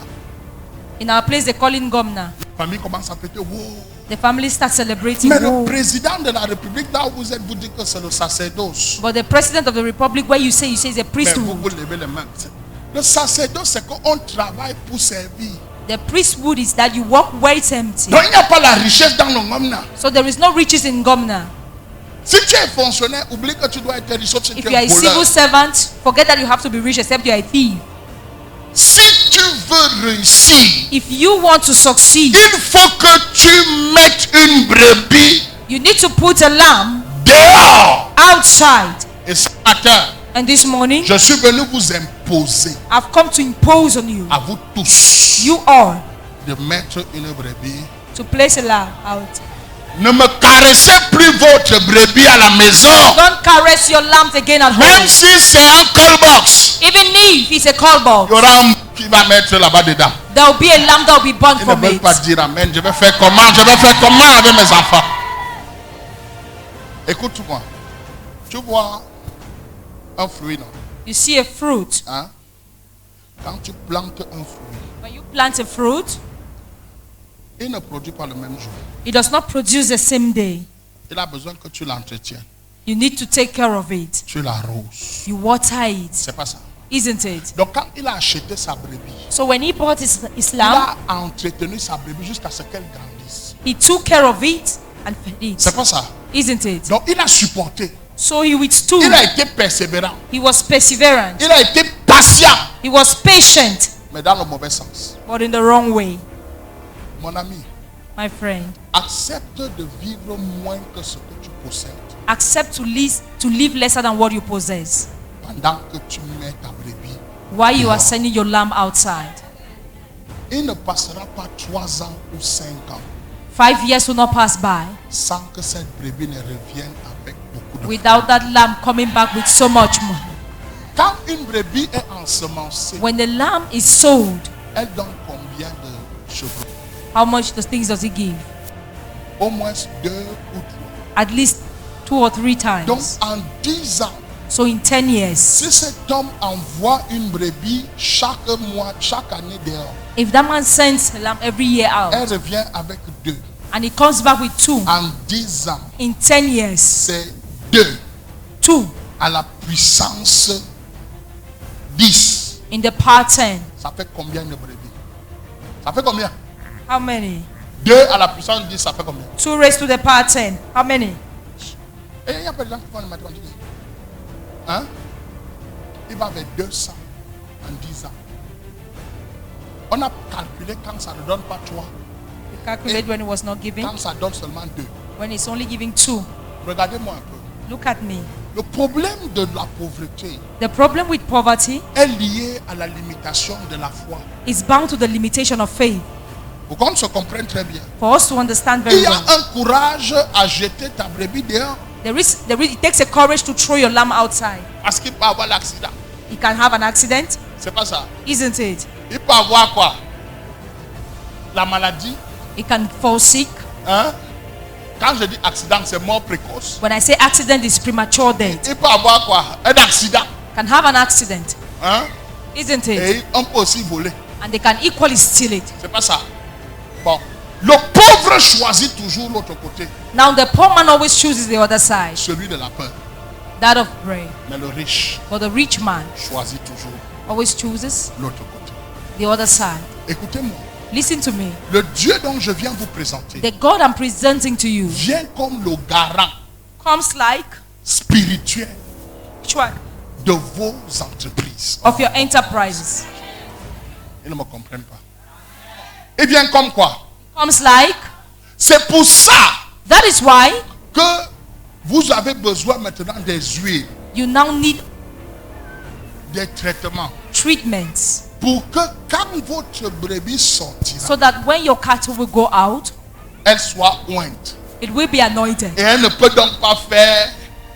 in our place they call in Gomna. La famille commence à péter. Wow. The family starts celebrating. Mais le "Whoa." président de la République, là où vous êtes, vous dites que c'est le sacerdoce. But the president of the republic, where you say is a Mais vous, priesthood. vous levez les mains. Le sacerdoce, c'est qu'on travaille pour servir. The priesthood is that you work where it's empty. Donc il n'y a pas la richesse dans le ngomna. So there is no riches in Gomna. Si tu es fonctionnaire, oublie que tu dois être riche sauf si If tu you are es a civil voleur. servant, forget that you have to be rich except you are a thief. Si tu veux réussir, If you want to succeed, il faut que tu mettes une brebis you need to put a lamb dehors. outside. Et ce matin, And this morning, je suis venu vous imposer, I've come to impose on you, à vous tous, you all, de mettre une brebis. to place a lamb out. Ne me caressez plus votre brebis à la maison. Don't caress your lambs again at Même home. si c'est un call box, Even if it's a call il y box, aura un qui va mettre là-bas dedans. there will be a lamb that will be born Il ne from veut it. pas dire amen. Je vais faire comment? Je vais faire comment avec mes enfants? Écoute-moi. Tu vois un fruit, non? You see a fruit. Hein? Quand tu plantes un fruit, When you plant a fruit, il ne produit pas le même jour. it does not produce the same day. Il a besoin que tu l'entretiennes. You need to take care of it. Tu l'arroses. You water it, C'est pas ça. isn't it? Donc quand il a acheté sa brebis, So when he bought his il lamb, a entretenu sa brebis jusqu'à ce qu'elle grandisse. he took care of it and fed it, C'est pas ça. isn't it? Donc il a supporté. So he withstood. Il a été persévérant. He was perseverant. Il a été patient. He was patient, Mais dans le mauvais sens. but in the wrong way. Mon ami, My friend, accepte de vivre moins que ce que tu possèdes accept to live lesser than what you possess pendant que tu mets ta brebis. while you are sending your lamb outside. il ne passera pas 3 ans ou 5 ans 5 years will not pass by sans que cette brebis ne revienne avec beaucoup de without that lamb coming back with so much money. Quand une brebis est ensemencée, When the lamb is sold, elle donne combien de chevaux? how much the things does it give? Au moins 2 ou 3. At least 2 or 3 Donc times. en 10 ans, So in 10 years, si cet homme envoie une brebis chaque mois, chaque année dehors, if that man sends a lamb every year elle out revient avec 2. and he comes back with 2, En 10 ans, in 10 years, c'est 2 2 à la puissance 10. in the power 10. Ça fait combien de brebis? Ça fait combien? How many? 2 à la puissance 10, ça fait combien? 2 raised to the power 10. How many? Et il y a pas de gens qui font les mathématiques. Hein? Il va avec 200 en 10 ans. On a calculé quand ça ne donne pas 3, We calculate when it was not giving, quand ça donne seulement 2. when it's only giving 2. Regardez-moi un peu. Look at me. Le problème de la pauvreté The problem with poverty est lié à la limitation de la foi. is bound to the limitation of faith. Pour qu'on se comprenne très bien. For us to understand Il very y a well, un courage à jeter ta brebis dehors it takes a courage to throw your lamb outside. parce qu'il peut avoir l'accident. He can have an accident, C'est pas ça. isn't it? Il peut avoir quoi? La maladie. He can fall sick. Hein? Quand je dis accident, c'est mort précoce. When I say accident, it's premature death. Il peut avoir quoi? Un accident. Can have an accident, Hein? isn't it? Et on peut aussi voler. And they can equally steal it. C'est pas ça. Bon. Le pauvre choisit toujours l'autre côté, Now the poor man always chooses the other side, celui de la peur. that of prayer. Mais le riche But the rich man choisit toujours always chooses l'autre côté. the other side. Écoutez-moi. Listen to me. Le Dieu dont je viens vous présenter The God I'm presenting to you vient comme le garant comes like spirituel which one? de vos entreprises. Of your enterprises. Ils ne me comprennent pas. Il vient comme quoi? Comes like. C'est pour ça That is why que vous avez besoin maintenant des huiles, you now need des traitements, treatments, pour que quand votre brebis sortira, so that when your cattle will go out, elle soit ointe. it will be anointed. Et elle ne peut donc pas faire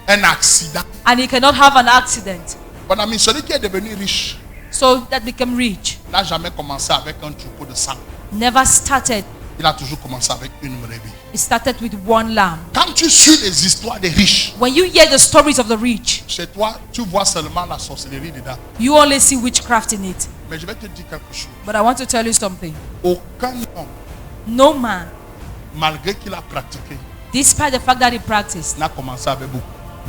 un accident. And he cannot have an accident. Mon ami, celui qui est devenu riche So that become rich. n'a jamais commencé avec un troupeau de sang. Never started. Il a toujours commencé avec une brebis. It started with one lamb. Quand tu suis les histoires des riches, When you hear the stories of the rich, chez toi, tu vois seulement la sorcellerie dedans. you only see witchcraft in it. Mais je vais te dire quelque chose. But I want to tell you something. Aucun homme, No man, malgré qu'il a pratiqué, despite the fact that he practiced, n'a commencé avec beaucoup.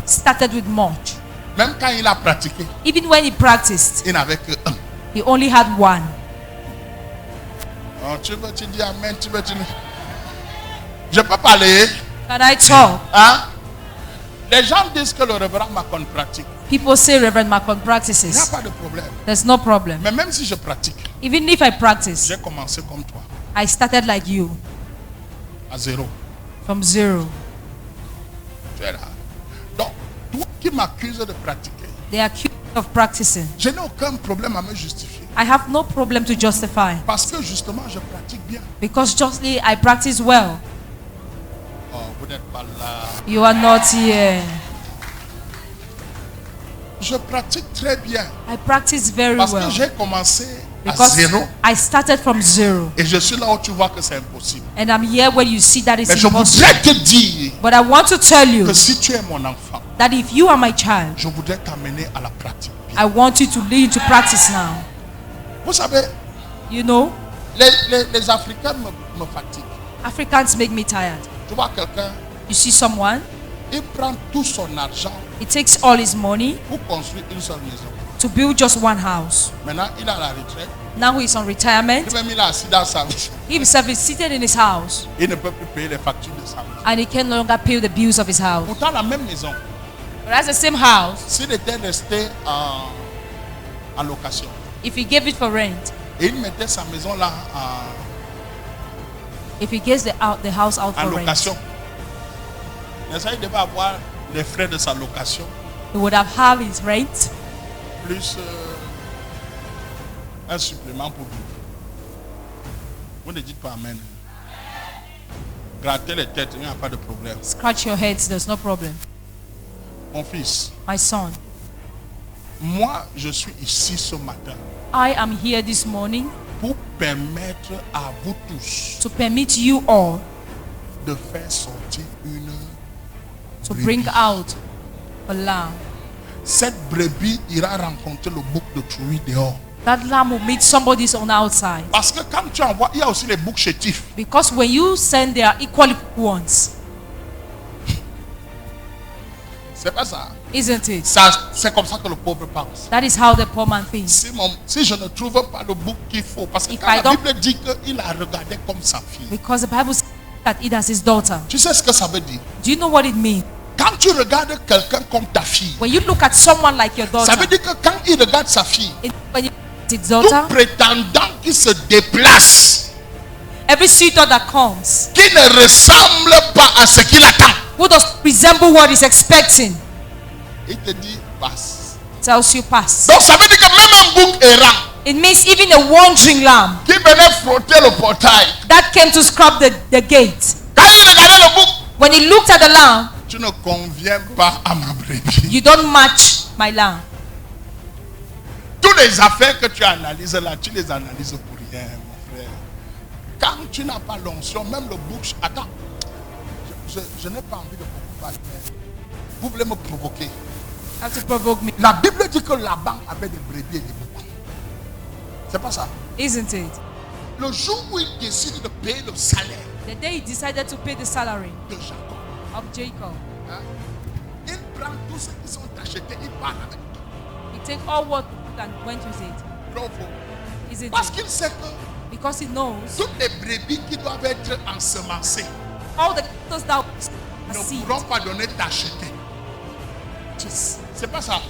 started with much. Même quand il a pratiqué, Even when he practiced, il n'avait que un. he only had one. Oh, tu dis amen, tu dis... Je peux parler. Can I talk? Hein? Les gens disent que le révérend Macon pratique. People say Reverend Macon Il n'y a practices. pas de problème. There's no problem. Mais même si je pratique, Even if I practice, j'ai commencé comme toi, I started like you, à 0. from 0. Tu es là. Donc, toi qui m'accuses de pratiquer, They accuse me of practicing. je n'ai aucun problème à me justifier. I have no problem to justify, Parce que justement, je pratique bien. because justly I practice well. Oh, vous n'êtes pas là. You are not here. Je pratique très bien. I practice very Parce que well, j'ai commencé à because 0. I started from 0. Et je suis là où tu vois que c'est impossible. And I'm here where you see that it's Mais je impossible. voudrais te dire But I want to tell you que si tu es mon enfant, that if you are my child, je voudrais t'amener à la pratique. I want you to lead to practice now. Vous savez, You know, les Africains me fatiguent. Africans make me tired. Tu vois quelqu'un, You see someone, il prend tout son argent he takes all his money pour construire une seule maison. to build just one house. Maintenant, il est à la retraite. Now he's on retirement. Lui-même, il est assis dans sa maison. He himself is seated in his house, Il ne peut plus payer les factures de sa maison. and he can no longer pay the bills of his house. Pourtant, la même maison, But that's the same house. s'il était resté en location, If he gave it for rent, et il mettait sa maison là if he gives the house out en for rent, location, mais ça, il devait avoir les frais de sa location, he would have his rent plus un supplément pour vivre. Vous ne dites pas Amen. Grattez les têtes, il n'y a pas de problème. Scratch your heads, there's no problem. Mon fils, My son, moi, je suis ici ce matin I am here this morning pour permettre à vous tous to permit you all de faire sortir une to brebis. bring out a lamb. Cette brebis ira rencontrer le bouc de trouille dehors. That lamb will meet somebody's on the outside. Parce que quand tu envoies, il y a aussi les boucs chétifs. Because when you send, there are equally ones. C'est pas ça. Isn't it? C'est comme ça que le pauvre pense. That is how the poor man thinks. Si je ne trouve pas le bouc qu'il faut, parce que If quand I la don't- Bible dit qu'il a regardé comme sa fille. Because the Bible says that it as his daughter. Tu sais ce que ça veut dire? Do you know what it means? Quand tu regardes quelqu'un comme ta fille, When you look at someone like your daughter, ça veut dire que quand il regarde sa fille, when you look at his tout daughter, prétendant qu'il se déplace, every suitor that comes, qui ne ressemble pas à ce qu'il attend, who does resemble what he's expecting, il te dit passe. tells you pass. Donc ça veut dire que même un bouc errant It means even a wandering lamb qui venait frotter le portail, that came to scrub the gate, quand il regardait le bouc, when he looked at the lamb, tu ne conviens pas à ma brebis. you don't match my lamb. Toutes les affaires que tu analyses là, tu les analyses pour rien, mon frère. Quand tu n'as pas l'onction, même le bouc. Attends, je n'ai pas envie de beaucoup parler. Mais vous voulez me provoquer. Have to provoke me, La Bible dit que Laban avait des brebis et des boucs. C'est pas ça. isn't it? Le jour où il décide de payer le salaire The day he decided to pay the salary de Jacob, of Jacob, hein, il prend tous ceux qui sont achetés, il part avec. he take all what and went with it, Bravo. isn't Parce it? qu'il sait que Because he knows toutes les brebis qui doivent être ensemencées all the cattle that are ne seed. pourront pas donner d'acheter. C'est pas ça.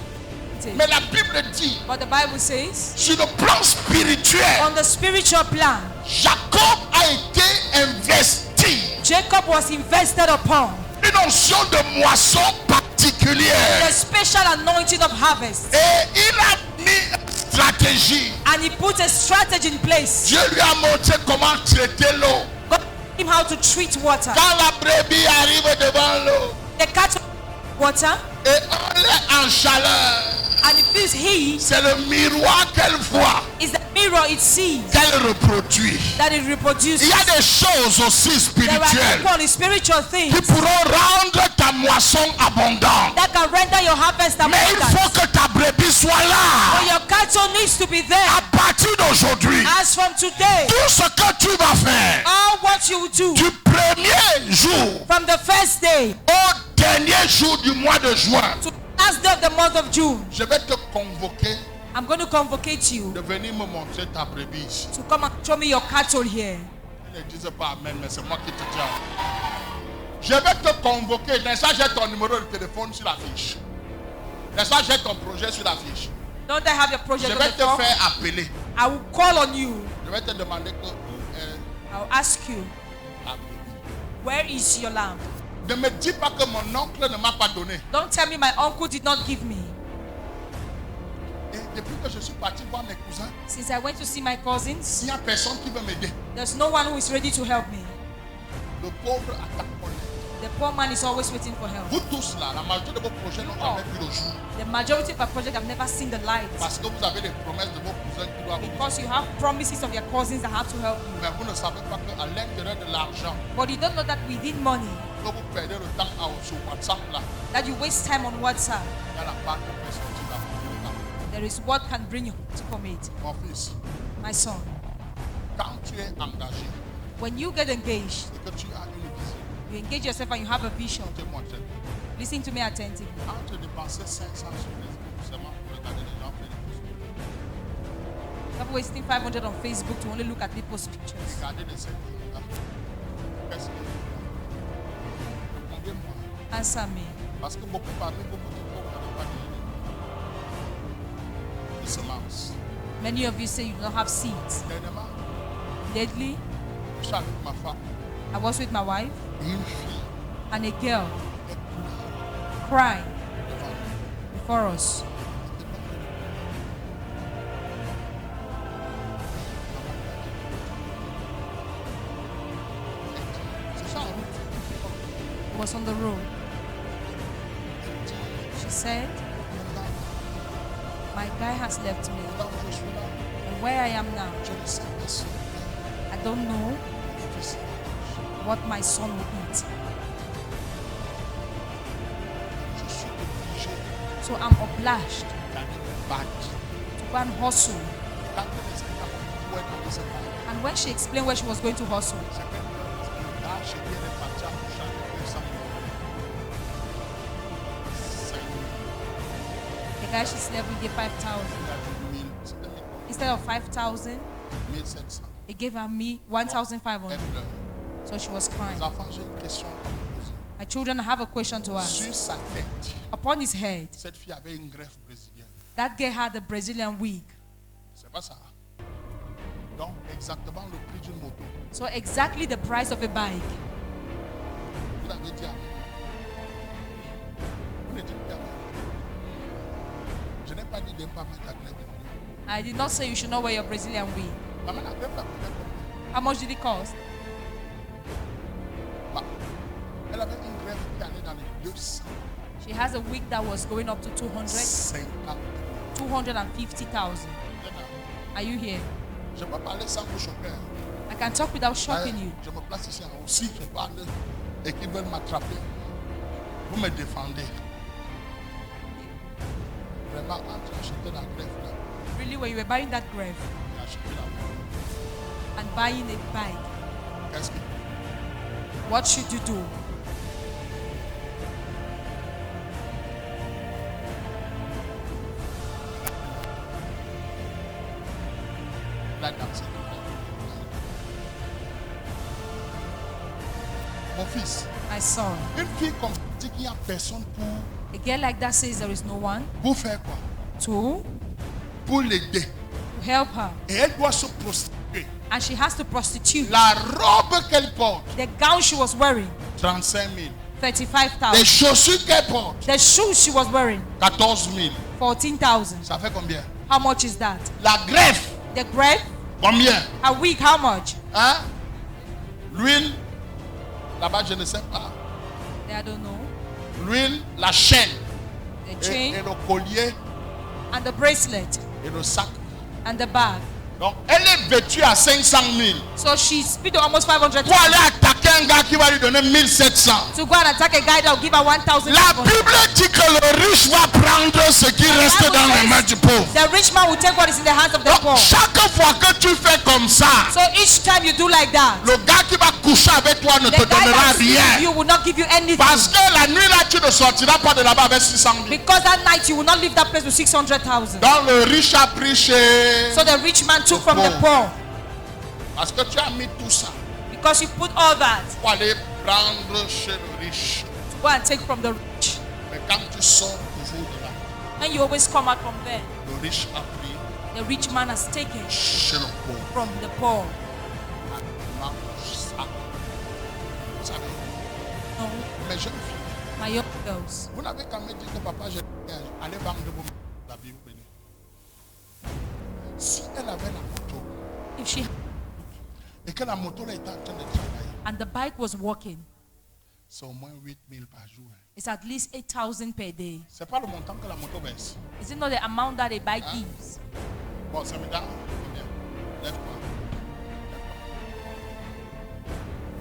It is. Mais la Bible dit, But the Bible says, sur le plan spirituel, on the spiritual plan, Jacob a été investi Jacob was invested upon une onction de moisson particulière. the special anointing of harvest, Et il a mis une stratégie. and he put a strategy in place. Dieu lui a montré comment traiter l'eau. God taught him how to treat water. Quand la brebis arrive devant l'eau The cattle water, et on est en chaleur, and it feels heat, c'est le miroir qu'elle voit, is the mirror it sees qu'elle reproduit. that it reproduces. Il y a des choses aussi There are spirituelles equally spiritual things qui pourront rendre ta moisson abondante. that can render your harvest Mais il abundant. faut que ta brebis soit But là. your cattle needs to be there. À partir d'aujourd'hui, As from today, tout ce que tu vas faire all what you do du premier jour from the first day au dernier jour du mois de juin, to the last day of the month of June, je vais te convoquer I'm going to convocate you de venir me montrer ta brebis ici. to come and show me your cattle here. Ne disent pas amen, mais c'est moi qui te tiens. Je vais te convoquer. N'est-ce pas, j'ai ton numéro de téléphone sur la fiche. N'est-ce pas, j'ai ton projet sur la fiche. Don't I have your Je project on vais the te top? faire appeler. I will call on you. Je vais te demander que I will ask you, la brebis. where is your lamb? Ne me dis pas que mon oncle ne m'a pas donné. Don't tell me my uncle did not give me. Et depuis que je suis parti voir mes cousins, Since I went to see my cousins, il n'y a personne qui veut m'aider. there's no one who is ready to help me. Le pauvre attaque mon aide. The poor man is always waiting for help. Vous tous là, la majorité de vos projets n'ont jamais vu le jour. The majority of our projects have never seen the light Parce que vous avez les promesses de vos cousins qui doivent vous aider. because you have promises of your cousins that have to help you. Mais vous ne savez pas qu'à l'intérieur de l'argent, But you don't know that within money, que vous perdez le temps sur WhatsApp là, that you waste time on WhatsApp, il y a la part qui peut sortir là. there is what can bring you from it. Mon fils, My son, quand tu es engagé when you get engaged, et que tu as une vision, you engage yourself and you have a vision. écoutez-moi très bien. Listen to me attentively. Quand tu dépenses 500 sur Facebook seulement pour regarder les gens faire des posts, Stop wasting 500 on Facebook to only look at people's pictures. regardez les services là. Qu'est-ce que répondez-moi. Answer me. Parce que beaucoup parmi vous dites que vous n'avez pas de semences. Many of you say you don't have seeds. Dernièrement, Lately, je suis avec ma femme I was with my wife et une fille and a girl est crying devant nous. before us. was on the road. She said, my guy has left me. Là où je suis là, And where I am now, je ne sais pas si I don't know mon fils mange. what my son will eat. Je suis obligé So I'm obliged d'aller me battre. to go and hustle. Quand elle explique où elle se bat, And when she explained where she was going to hustle, c'est qu'elle me dit, là, j'ai bien réparti à mon champ de 200 000. the guy she slept with gave 5,000. C'était 1000. Instead of 5,000, 1700. he gave her me 1,500. Elle pleure. So she was Les crying. enfants, j'ai une question à vous poser. My children, I have a question to ask. Sur sa tête, Upon his head, cette fille avait une greffe brésilienne. that guy had a Brazilian wig. C'est pas ça. Donc, exactement le prix d'une moto. So exactly the price of a bike. Vous l'avez dit à moi. Vous ne dites pas à moi. Je n'ai pas dit de ne pas mettre la greffe brésilienne. I did not say you should not wear your Brazilian wig. Maman, la greffe, la coûtait combien? How much did it cost? Bah, elle avait une greffe qui allait dans les 200. She has a wig that was going up to 200, 50. 250,000. Are you here? Je ne peux pas parler sans vous choquer. I can talk without shocking you. Je me place ici aussi, je parle et qu'ils veulent m'attraper. Vous me défendez. Vraiment, entre acheter la greffe là, Really, when you were buying that grave et acheter la moto, and buying a bike, qu'est-ce que what should you do? la danse? Mon fils, My son, une fille comme ça dit qu'il n'y a personne a girl like that says there is no one pour faire quoi? to Pour l'aider. help her. Et elle doit se prostituer. And she has to prostitute. La robe qu'elle porte, The gown she was wearing, 35 000. 35,000. Les chaussures qu'elle porte, The shoes she was wearing, 14 000. 14,000. Ça fait combien? How much is that? La greffe, The grave, combien? a wig, how much? Hein? L'huile, là-bas je ne sais pas. I don't know. L'huile, la chaîne, The et chain le collier and the bracelet et le sac. and the bag. Donc elle est vêtue à 500 000 So she spent almost 500 pour aller attaquer un gars qui va lui donner 1700. to go and attack a guy that will give her 1,000. La Bible dit que le riche va prendre ce qui reste dans les mains du pauvre. The rich man will take what is in the hands of the Donc poor. chaque fois que tu fais comme ça, So each time you do like that, le gars qui va coucher avec toi ne the te guy donnera that rien. sees you will not give you anything. Parce que la nuit là, tu ne sortiras pas de là-bas avec 600 000. Because that night you will not leave that place with 600,000. Donc le riche a pris chez... So the rich man took from the poor. Parce que tu as mis tout ça Because you put all that pour aller prendre chez le riche. to go and take from the rich. Mais quand tu sors de là, And you always come out from there. le riche a pris The rich man has taken chez le pauvre. from the poor. Maintenant, ça. Vous savez, No, mes jeunes filles, my young girls. vous n'avez qu'à me dire que papa, j'ai allez vendre de vous la Bible bénie. Si elle avait la moto If she et que la moto là était en train de travailler, and the bike was working, c'est au moins 8 000 par jour. Hein. it's at least 8,000 per day. C'est pas le montant que la moto baisse. Is it not the amount that a bike gives? Bon, ça me donne combien? Lève-toi.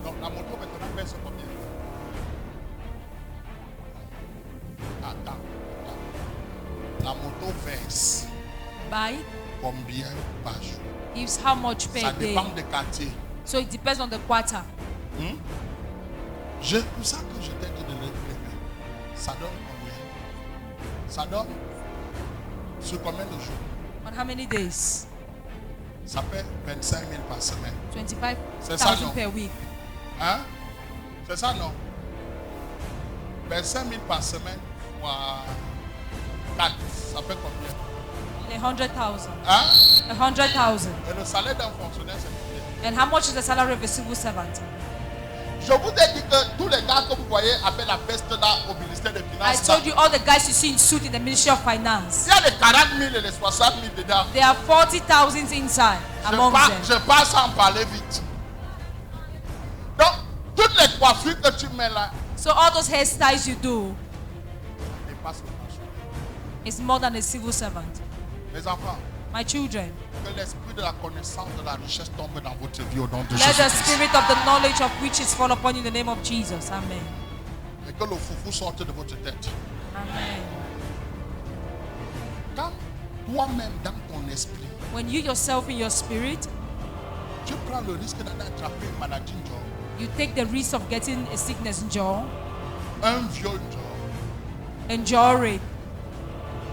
Donc la moto maintenant baisse combien? Attends. La moto verse Bike combien par jour? gives how much Ça per day? dépend des quartiers. So it depends on the quarter. C'est pour ça que je t'ai dit de l'écrire. Ça donne combien? Ça donne sur combien de jours? On how many days? Ça fait 25 000 par semaine. C'est ça, 25,000 non? per week. Hein? C'est ça, non? 25 000 par semaine fois 4. Ça fait combien? 100,000. Hein? 100,000. Et le salaire d'un fonctionnaire, c'est combien? And how much is the salary of a civil servant? Je vous ai dit que tous les gars que vous voyez avec la veste là au ministère des I Finances, told you all the guys you see in suit in the Ministry of Finance. il y a les 40 000 et les 60 000 dedans. There are 40,000 inside among them. Je passe en parler vite. Donc, toutes les coiffures que tu mets là, So all those hairstyles you do dépasse le fonctionnaire. is more than a civil servant. Mes enfants, My children, que l'esprit de la connaissance de la richesse tombe dans votre vie au nom de let the Jésus. spirit of the knowledge of riches fall upon you in the name of Jesus. Amen. Et que le foufou sorte de votre tête. Amen. Quand toi-même dans ton esprit, When you yourself in your spirit, tu prends le risque d'aller attraper une maladie, genre, you take the risk of getting a sickness in jaw, un viol, genre, and jaw rape,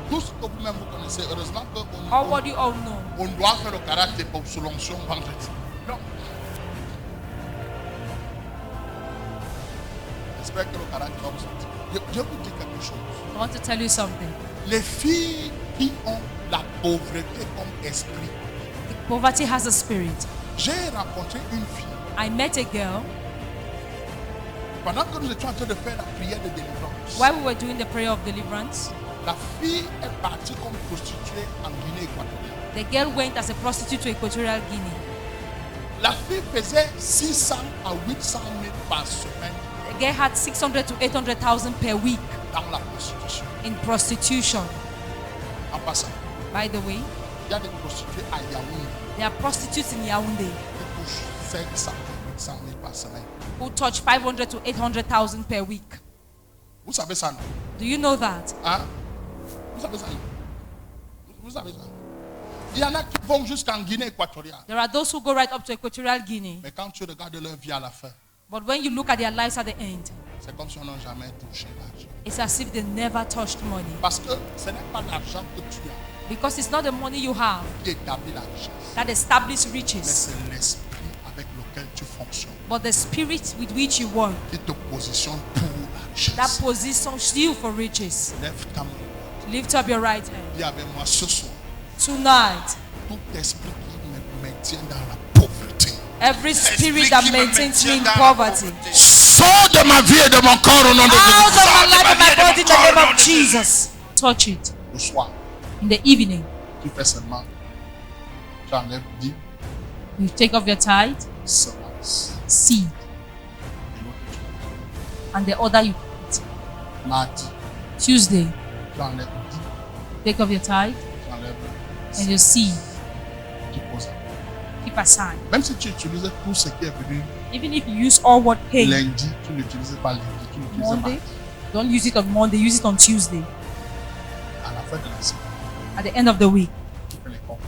tout ce que vous-même vous connaissez, heureusement or what you all know. on doit faire le caractère pour sous l'onction vendredi. Non. J'espère que le caractère va vous sortir. Je vous dis quelque chose. I want to tell you something. Les filles qui ont la pauvreté comme esprit. Poverty has a spirit. J'ai rencontré une fille. I met a girl Pendant que nous étions en train de faire la prière de délivrance, while we were doing the prayer of deliverance. la fille est partie comme prostituée en Guinée équatoriale. The girl went as a prostitute to Equatorial Guinea. La fille faisait 600 à 800 000 par semaine The girl had 600 to 800,000 per week dans la prostitution. in prostitution. En passant, By the way, il y a des prostituées à Yaoundé there are prostitutes in Yaoundé qui touchent 500 à 800 000 par semaine. who touch 500 to 800,000 per week. Vous savez ça, non? Do you know that? Hein? Vous savez ça, non? Vous savez ça? Il y en a qui vont jusqu'en Guinée équatoriale. There are those who go right up to Equatorial Guinea. Mais quand tu regardes leur vie à la fin, But when you look at their lives at the end, c'est comme si on n'a jamais touché l'argent. it's as if they never touched money. Parce que ce n'est pas l'argent que tu as Because it's not the money you have qui établit la richesse, that establishes mais riches, c'est l'esprit avec lequel tu fonctionnes but the spirit with which you work qui te positionne pour la that richesse. positions you for riches. Lève ta main. Lift up your right hand. Dis avec moi ce soir, Tonight, tout esprit qui me maintient dans la pauvreté, every spirit that maintains me in poverty, sors de ma vie et de mon corps au nom de out of my Jésus. life and my body in the name of Jesus. Touch it. Le soir, In the evening, tu fais seulement, tu enlèves 10 you take off your tithe, semences. seed, Et l'autre, and the other you eat. mardi, Tuesday, tu enlèves 10, take off your tithe tu enlèves and your seed. tu poses. Keep aside. Même si tu utilises tout ce qui est venu Even if you use all what came lundi, tu n'utilises pas lundi, tu l'utilises Monday, mardi. don't use it on Monday, use it on Tuesday. À la fin de la semaine, At the end of the week, tu fais les comptes.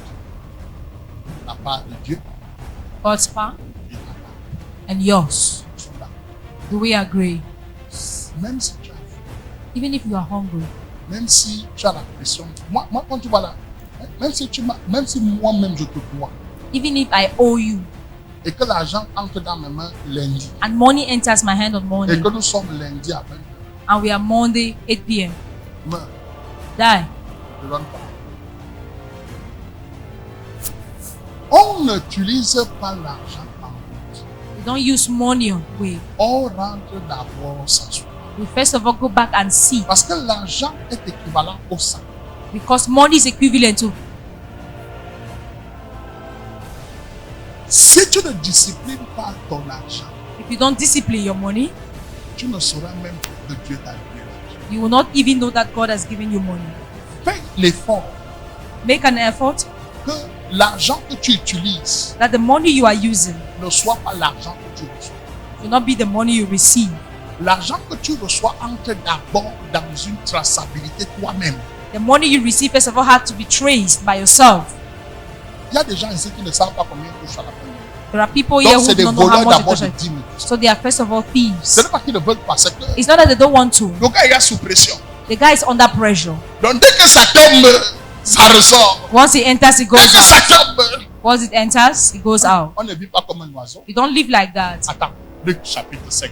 La part de Dieu God's part et la part and yours. de son âme. Do we agree? Même si tu as faim, Even if you are hungry, même si tu as la pression, moi quand tu vas là, même si moi-même je te dois, even if I owe you, et que l'argent entre dans mes mains lundi, and money enters my hand on et Monday, que nous sommes lundi à 20h, and we are Monday 8 p.m. meurs, Die. je ne donne pas. On n'utilise pas l'argent en route. We don't use money on way. On rentre d'abord s'asseoir. We first of all go back and see, Parce que l'argent est équivalent au sang. because money is equivalent to. Si tu ne disciplines pas ton argent, If you don't discipline your money, tu ne sauras même pas que Dieu t'a donné l'argent. you will not even know that God has given you money. Fais l'effort Make an effort que l'argent que tu utilises that the money you are using ne soit pas l'argent que tu reçois. will not be the money you receive. L'argent que tu reçois entre d'abord dans une traçabilité toi-même. The money you receive first of all had to be traced by yourself. Il y a des gens ici qui ne savent pas combien ils touchent à la fin. There are people here Donc who c'est des don't know how voleurs much d'abord they de touch. 10 000. So they are first of all Ce thieves. n'est pas qu'ils ne veulent pas, c'est que It's not that they don't want to. le gars il est sous pression. The guy is under pressure. Donc dès que ça tombe, ça ressort. Once it enters, it Dès goes que ça out. tombe, Once it enters, it goes out. on ne vit pas comme un oiseau. You don't live like that. Attends, Luc chapitre 5.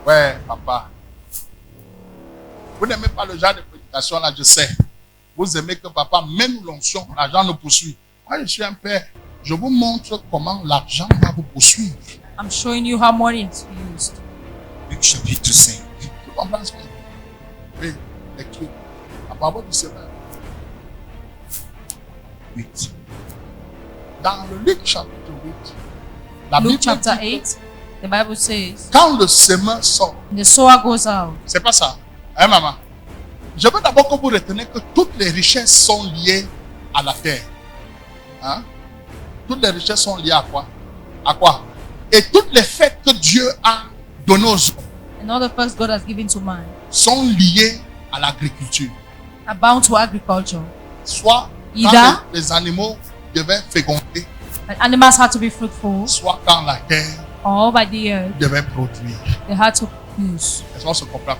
Ouais, papa. Vous n'aimez pas le genre de prédication là, je sais. Vous aimez que papa, même l'onction, l'argent nous poursuit. Moi, je suis un père. Je vous montre comment l'argent va vous poursuivre. I'm showing you how money is used. Luc chapitre 5. Tu comprends ce que je dis? Oui, lecture. La parole du Seigneur. 8. Dans le Luc chapitre 8, la Luke Bible chapter dit 8, The Bible says, Quand le semeur sort, the sower goes out. c'est pas ça. Hein, maman? Je veux d'abord que vous reteniez que toutes les richesses sont liées à la terre. Hein? Toutes les richesses sont liées à quoi? À quoi? Et toutes les fêtes que Dieu a données aux hommes And all the first God has given to man sont liées à l'agriculture. are bound to agriculture. Soit Ida. quand les animaux devaient féconder, And animals had to be fruitful, soit quand la terre or by the earth, devait produire. they had to produce. Est-ce qu'on se comprend?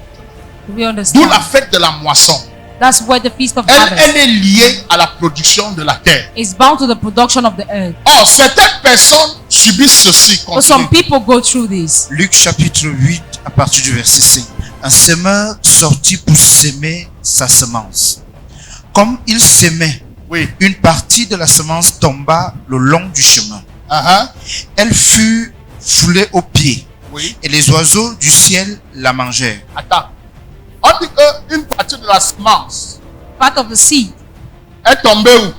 Do we D'où understand? la fête de la moisson. That's where the feast of Elle harvest est liée à la production de la terre. is bound to the production of the earth. Or, certaines personnes subissent ceci. But some Continue. people go through this. Luc chapitre 8 à partir du verset 5. Un semeur sortit pour semer sa semence. Comme il semait, Oui. une partie de la semence tomba le long du chemin. Uh-huh. Elle fut foulée aux pieds Oui. et les oiseaux du ciel la mangèrent. Attends. On dit qu'une partie de la semence Part of the seed est tombée où?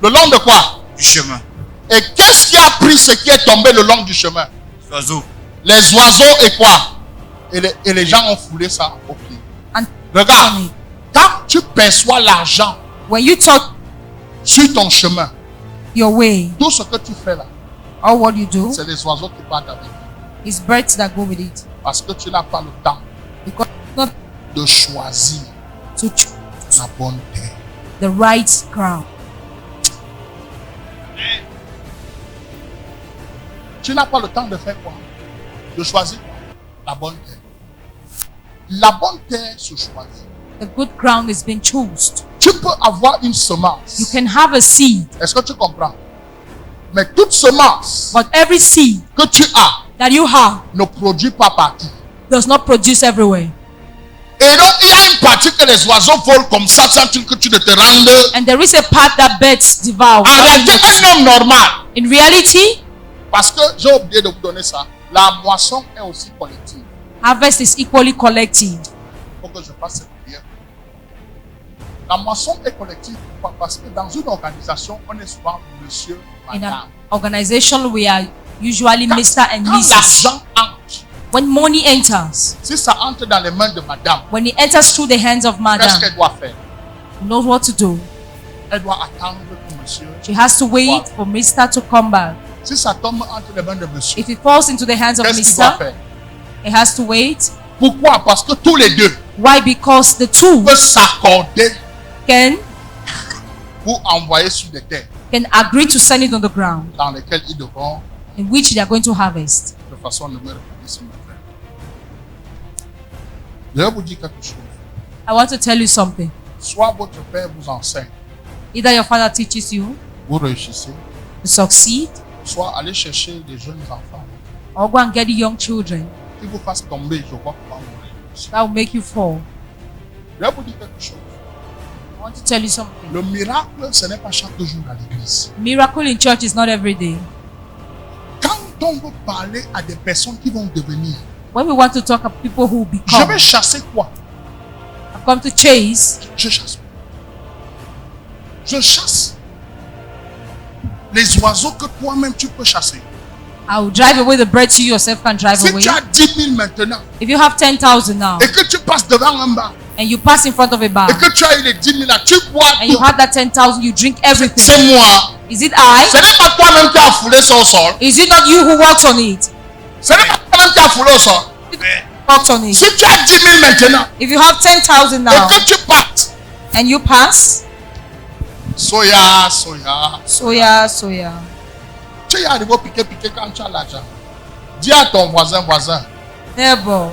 Le long de quoi? Du chemin. Et qu'est-ce qui a pris ce qui est tombé le long du chemin? Les oiseaux. Les oiseaux et quoi? Et les gens ont foulé ça au pied. and Regarde. Quand tu perçois l'argent when you talk sur ton chemin, your way, tout ce que tu fais là, or what you do, c'est les oiseaux qui partent avec. is birds that go with it. Parce que tu n'as pas le temps Because not de choisir to choose la bonne terre. the right ground. Tu n'as pas le temps de faire quoi? De choisir quoi? La bonne terre. La bonne terre se choisit. The good ground is being chosen. Tu peux avoir une semence. You can have a seed, Est-ce que tu comprends? Mais toute semence but every seed que tu as that you have ne produit pas partout. does not produce everywhere. Et donc, il y a une partie que les oiseaux volent comme ça sans que tu ne te rendes. And there is a part that birds devour. En réalité, un homme normal. In reality, Parce que j'ai oublié de vous donner ça. La moisson est aussi collective. harvest is equally collective. Il faut que je fasse cette prière. La moisson est collective. Pourquoi? Parce que dans une organisation, on est souvent monsieur, In madame. an organization, we are usually Quand, Mr. and quand Mrs. l'argent entre, When money enters, si ça entre dans les mains de madame, when it enters through the hands of qu'est-ce madam, qu'elle doit faire? she knows what to do. Elle doit attendre que monsieur. She has to wait for Mr. to come back. Si ça tombe entre les mains de monsieur, If it falls into the hands of qu'est-ce qu'il doit Mr., faire? he has to wait. Pourquoi? Parce que tous les deux Why? Because the two peuvent s'accorder can pour envoyer sur des terres agree to send it on the ground dans lesquelles ils devront in which they are going to harvest. de façon numérique. Je vais vous dire quelque chose. I want to tell you something. Soit votre père vous enseigne, Either your father teaches you vous réussissez, to succeed, soit allez chercher des jeunes enfants or go and get young children qui vous fassent tomber. Je vois comment vous réussissez. that will make you fall. Je vais vous dire quelque chose. I want to tell you something. Le miracle, ce n'est pas chaque jour à l'église. Miracle in church is not every day. Quand on veut parler à des personnes qui vont devenir, When we want to talk about people who je become, vais chasser quoi? I've come to chase. Je chasse. Je chasse les oiseaux que toi-même tu peux chasser. I will drive away the birds you yourself can drive Si away. tu as 10 000 maintenant If you have 10,000 now et que tu passes devant un bar and you pass in front of a bar et que tu as eu les 10 000 là, tu bois and you tout. have that 10,000, you drink everything. C'est moi. Is it I? Ce n'est pas toi-même qui as foulé ça au sol. Is it not you who walks on it? Ce n'est pas toi-même qui as foulé au sol. Walks on it. Si tu as 10 000 maintenant If you have 10,000 now et que tu partes, and you pass, soya. soya. Tu es arrivé au piqué quand tu as l'argent. Dis à ton voisin, Neighbor,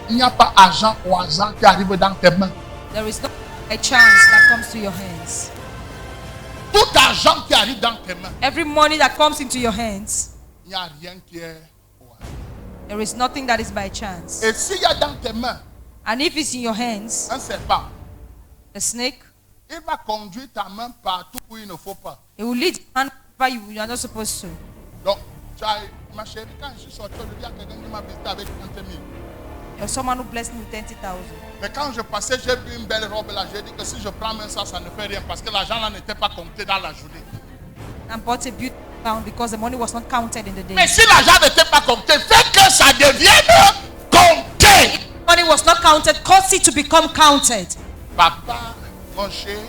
il n'y a pas argent au hasard qui arrive dans tes mains. there is no a chance that comes to your hands. Tout argent qui arrive dans tes mains, Every money that comes into your hands, il n'y a rien qui est au hasard. there is nothing that is by chance. Et s'il y a dans tes mains And if it's in your hands, un serpent, the snake, il va conduire ta main partout où il ne faut pas. it will lead hand where you are not supposed to. Donc, tu as, ma chérie, quand je suis sorti, je dis à quelqu'un qui m'a visité avec 30 000. There's someone who blessed me with 20,000. Mais quand je passais, j'ai vu une belle robe là. J'ai dit que si je prends même ça, ça ne fait rien parce que l'argent là n'était pas compté dans la journée. And bought a beautiful down because the money was not counted in the Mais day. si l'argent n'était pas compté, fais que ça devienne compté. Money was not counted, cause it to become counted. Papa, mon chéri,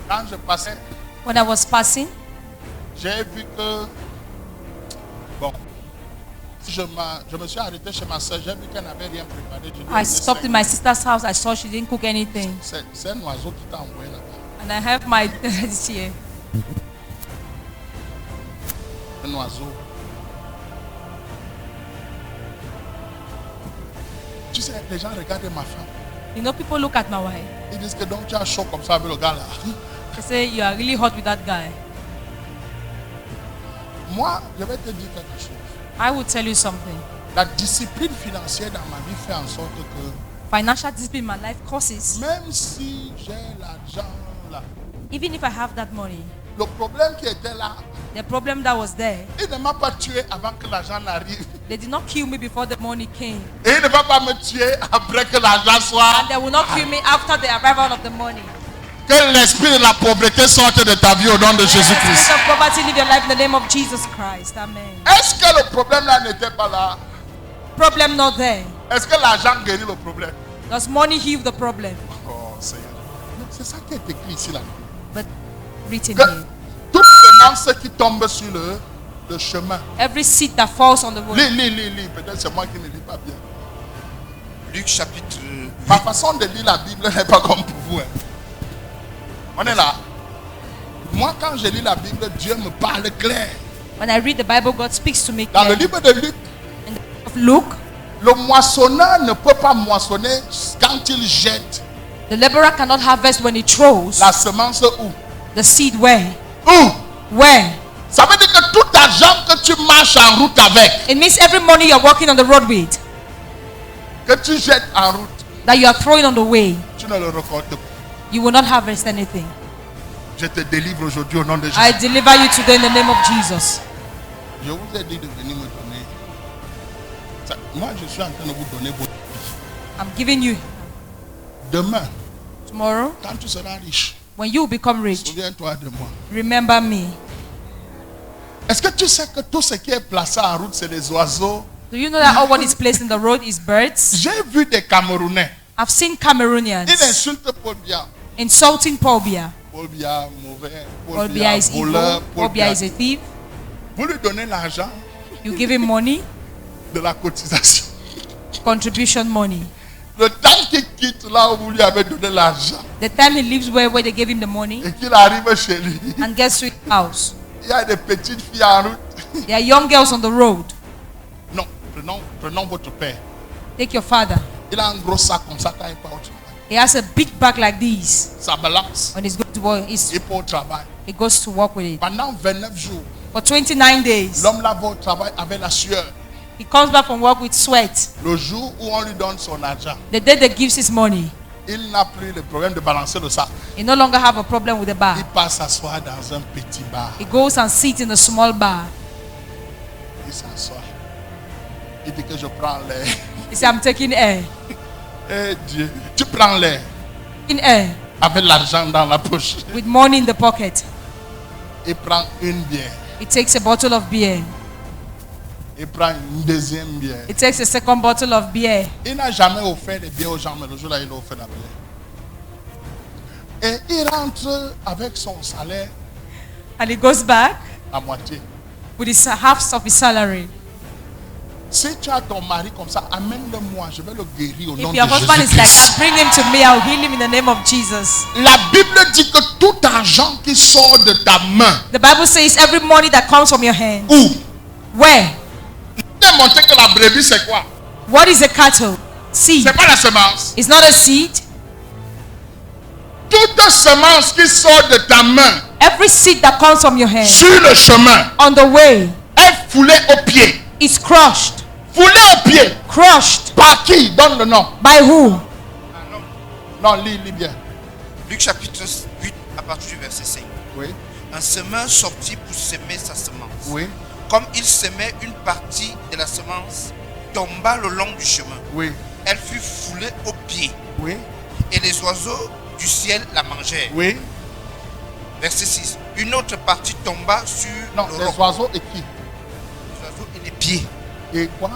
quand je passais, When I was passing, j'ai vu que, bon, je me suis arrêté chez ma soeur, j'ai vu qu'elle n'avait rien préparé. Je lui ai I donné stopped 5. in my sister's house. I saw she didn't cook anything. C'est un oiseau qui t'a envoyé là-bas. And I have my this here. Un oiseau. Tu sais, les gens regardent ma femme. You know, people look at my wife. Ils disent que donc tu as chaud comme ça avec le gars là. They say you are really hot with that guy. Moi, je vais te dire quelque chose. I will tell you something. La discipline financière dans ma vie fait en sorte que Financial discipline in my life causes, même si j'ai l'argent là, even if I have that money, le problème qui était là, the problem that was there, il ne m'a pas tué avant que l'argent n'arrive. they did not kill me before the money came. Et il ne va pas me tuer après que l'argent soit. And they will not kill me after the arrival of the money. Que l'esprit de la pauvreté sorte de ta vie au nom de Jésus-Christ. Spirit of poverty, live your life in the name of Jesus Christ. Amen. Est-ce que le problème là n'était pas là? Problem not there. Est-ce que l'argent guérit le problème? Does money heal the problem? Oh Seigneur. C'est ça qui est écrit ici là. But written Que here. toute semence qui tombe sur le chemin. Every seed that falls on the road. Lis. Peut-être c'est moi qui ne lis pas bien. Luc chapitre Ma façon de lire la Bible n'est pas comme pour vous. Hein. On est là. Moi, quand je lis la Bible, Dieu me parle clair. When I read the Bible, God speaks to me Dans le clearly. livre de Luc, In the book of Luke, le moissonneur ne peut pas moissonner quand il jette the laborer cannot harvest when he throws la semence où? the seed where? Où? Where? Ça veut dire que tout argent que tu marches en route avec, It means every money you're walking on the road with, que tu jettes en route, that you are throwing on the way, tu ne le récoltes pas. you will not harvest anything. Je te délivre aujourd'hui au nom de Jésus. I deliver you today in the name of Jesus. Je vous ai dit de venir me donner. Moi, je suis en train de vous donner votre vie. I'm giving you Demain, tomorrow, quand tu seras riche, when you become rich, souviens-toi de moi. remember me. Est-ce que tu sais que tout ce qui est placé en route, c'est des oiseaux? Do you know that all what is placed in the road is birds? J'ai vu des Camerounais. I've seen Cameroonians Ils insultent Paul Biya. insulting Paul Biya. Paul Biya, mauvais. Paul Biya is voleur. evil. Paul Biya is a thief. Vous lui donnez l'argent You give him money, de la cotisation. contribution money. Le temps qu'il quitte là où vous lui avez donné l'argent The time he leaves where they gave him the money et qu'il arrive chez lui, and gets to his house, il y a des petites filles en route. there are young girls on the road. Non, prenons votre père. Take your father. Il a un gros sac comme ça quand il part au travail. He has a big bag like this. Ça balance. When he's going to work, Il part au travail. he goes to work with it. Pendant 29 jours, For 29 days, l'homme là va au travail avec la sueur. he comes back from work with sweat. Le jour où on lui donne son argent, The day they gives his money, il n'a plus le problème de balancer le sac. he no longer have a problem with the Il bar. part s'asseoir dans un petit bar. He goes and sits in a small bar. Il s'assoit. Il dit que je prends l'air. He said, I'm taking air. Eh Dieu, tu prends l'air In air avec l'argent dans la poche. with money in the pocket. Il prend une bière. He takes a bottle of beer. Il prend une deuxième bière. He takes a second bottle of beer. Il n'a jamais offert de bière aux gens, mais le jour là, il a offert la bière. Et il rentre avec son salaire And he goes back à moitié. with his half of his salary. Si tu as ton mari comme ça, amène-le-moi, je vais le guérir au nom If de your husband is like Jésus-Christ. that, bring him to me. I'll heal him in the name of Jesus. La Bible dit que tout argent qui sort de ta main, The Bible says every money that comes from your hand. où? Where? Tu as montré que la brebis c'est quoi? What is a cattle? Seed. C'est pas la semence. It's not a seed. Toute semence qui sort de ta main Every seed that comes from your hand sur le chemin on the way est foulée au pied. is crushed. Foulée au pied. Crushed. Par qui? Donne le nom. By who? Non, lis bien. Luc chapitre 8 à partir du verset 5. Oui. Un semeur sortit pour semer sa semence. Oui. Comme il semait, une partie de la semence tomba le long du chemin. Oui. Elle fut foulée aux pieds Oui. et les oiseaux du ciel la mangèrent. Oui. Verset 6. Une autre partie tomba sur Non, le les roc. oiseaux et qui? Les oiseaux et les pieds. Et quoi?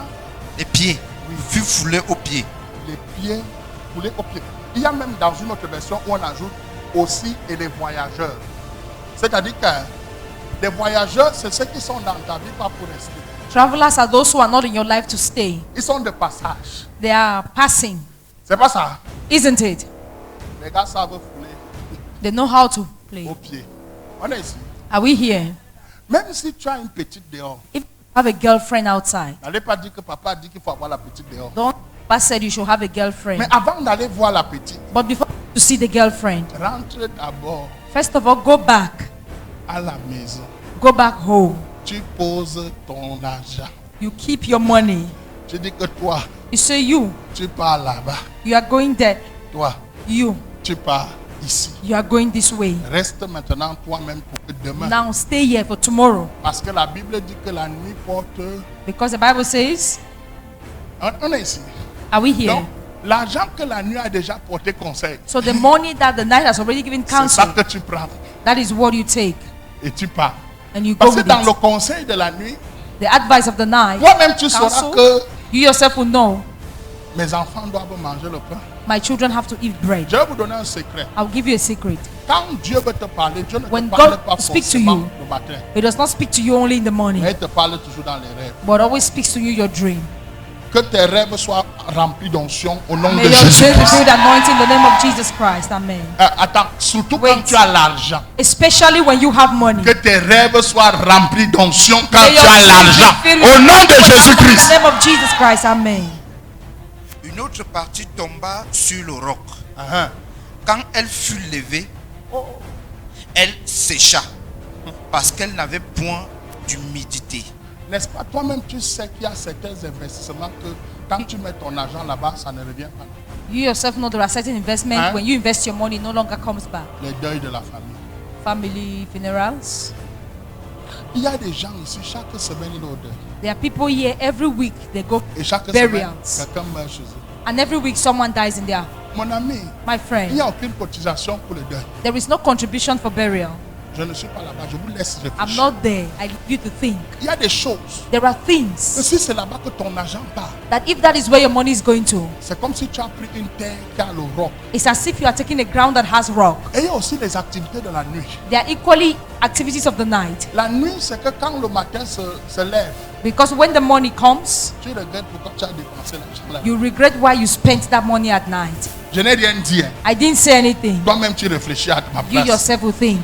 Les pieds. Oui. Fut foulé aux pieds. Les pieds foulés aux pieds. Il y a même dans une autre version où on ajoute aussi et les voyageurs. C'est-à-dire que les voyageurs, c'est ceux qui sont dans ta vie pas pour rester. Travelers are those who are not in your life to stay. Ils sont de passage. They are passing, C'est pas ça. isn't it? Les gars savent fouler They know how to play. aux pieds. On est ici. Are we here? Même si tu as une petite dehors, If you have a girlfriend outside, n'allez pas dire que papa dit qu'il faut avoir la petite dehors. don't Papa said you should have a Mais girlfriend. avant d'aller voir la petite, But before you see the girlfriend, rentre d'abord first of all, go back. à la maison. Go back home. Tu poses ton argent. You keep your money. Tu dis que toi, You say you pars là-bas. are going there. Toi, You pars ici. are going this way. Reste maintenant toi-même pour que demain. Now stay here for tomorrow. Parce que la Bible dit que la nuit porte. Because the Bible says, On est ici. are we here? Donc, l'argent que la nuit a déjà porté conseil, So the money that the night has already given c'est ça counsel, que tu prends that is what you take. et tu pars. And you go Parce que with dans le it. conseil de la nuit, The advice of the night, toi-même tu sauras counsel, que you yourself will know, mes enfants doivent manger le pain. my children have to eat bread. Je vais vous donner un secret. I'll give you a secret. Quand Dieu veut te parler, Dieu ne When te parle God pas speaks to forcément you, le matin. He does not speak to you only in the morning, Mais il te parle toujours dans les rêves. but always speaks to you your dream. Que tes rêves soient remplis d'onction au nom May de your dream be Jésus-Christ. filled with anointing in the name of Jesus Christ. Amen. Attends, surtout Wait. quand tu as l'argent. Especially when you have money. Que tes rêves soient remplis d'onction quand May tu your as dream l'argent. be filled Au with nom de In Jésus-Christ. the name of Jesus Christ. Amen. Une autre partie tomba sur le roc. Uh-huh. Quand elle fut levée, elle sécha parce qu'elle n'avait point d'humidité. N'est-ce pas, toi-même tu sais qu'il y a certains investissements que quand tu mets ton argent là-bas, ça ne revient pas. You yourself know there are certain investments Huh? when you invest your money, it no longer comes back. Les deuils de la famille. Family funerals. Il y a des gens ici, chaque semaine ils ont deuil. There are people here every week they go Et chaque semaine, burials. quelqu'un meurt chez eux. And every week someone dies in there. Mon ami, My il n'y friend, a aucune cotisation pour le deuil. there is no contribution for burial. Je ne suis pas là-bas, je vous laisse I'm réfléchir. not there. I leave you to think. Il y a des choses. There are Que things si c'est là-bas que ton argent part, that if that is where your money is going to, c'est comme si tu as pris une terre qui a le roc. it's as if you are taking a ground that has rock. Et il y a aussi les activités de la nuit. There are equally activities of the night. La nuit, c'est que quand le matin se lève, Because when the money comes, tu regrettes pourquoi tu as dépensé l'argent là. you regret why you spent that money at night. Je n'ai rien dit. Hein. I didn't say anything. Toi-même, tu réfléchis à ma You place. yourself will think.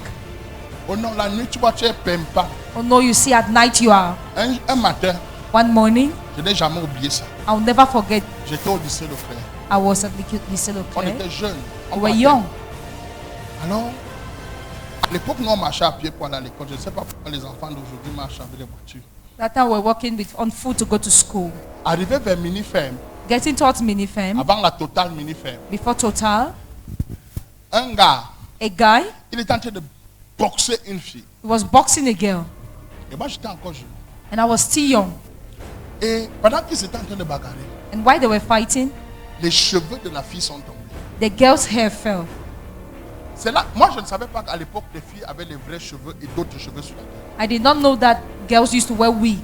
Oh non, la nuit, tu vois, tu es pempa. Oh no, you see, at night you are. Un matin, One morning, je n'ai jamais oublié ça. I'll never forget. J'étais au lycée de frère. I was at the lycée On Leclerc. était jeunes. On We were partait. young. Alors, à l'époque, nous, on marchait à pied pour aller à l'école. Je ne sais pas pourquoi les enfants d'aujourd'hui marchent avec des voitures. That time we were walking on foot to go to school. Arrivé vers Mini-Ferme, Getting towards Minifem, avant la totale Mini-Ferme, before Total, un gars, a guy, il était en train de boxer une fille. he was boxing a girl. Et moi, j'étais encore jeune. And I was still young. Et pendant qu'ils étaient en train de bagarrer, And while they were fighting, les cheveux de la fille sont tombés. the girl's hair fell. C'est là, moi, je ne savais pas qu'à l'époque, les filles avaient les vrais cheveux et d'autres cheveux sur la tête. I did not know that girls used to wear wig.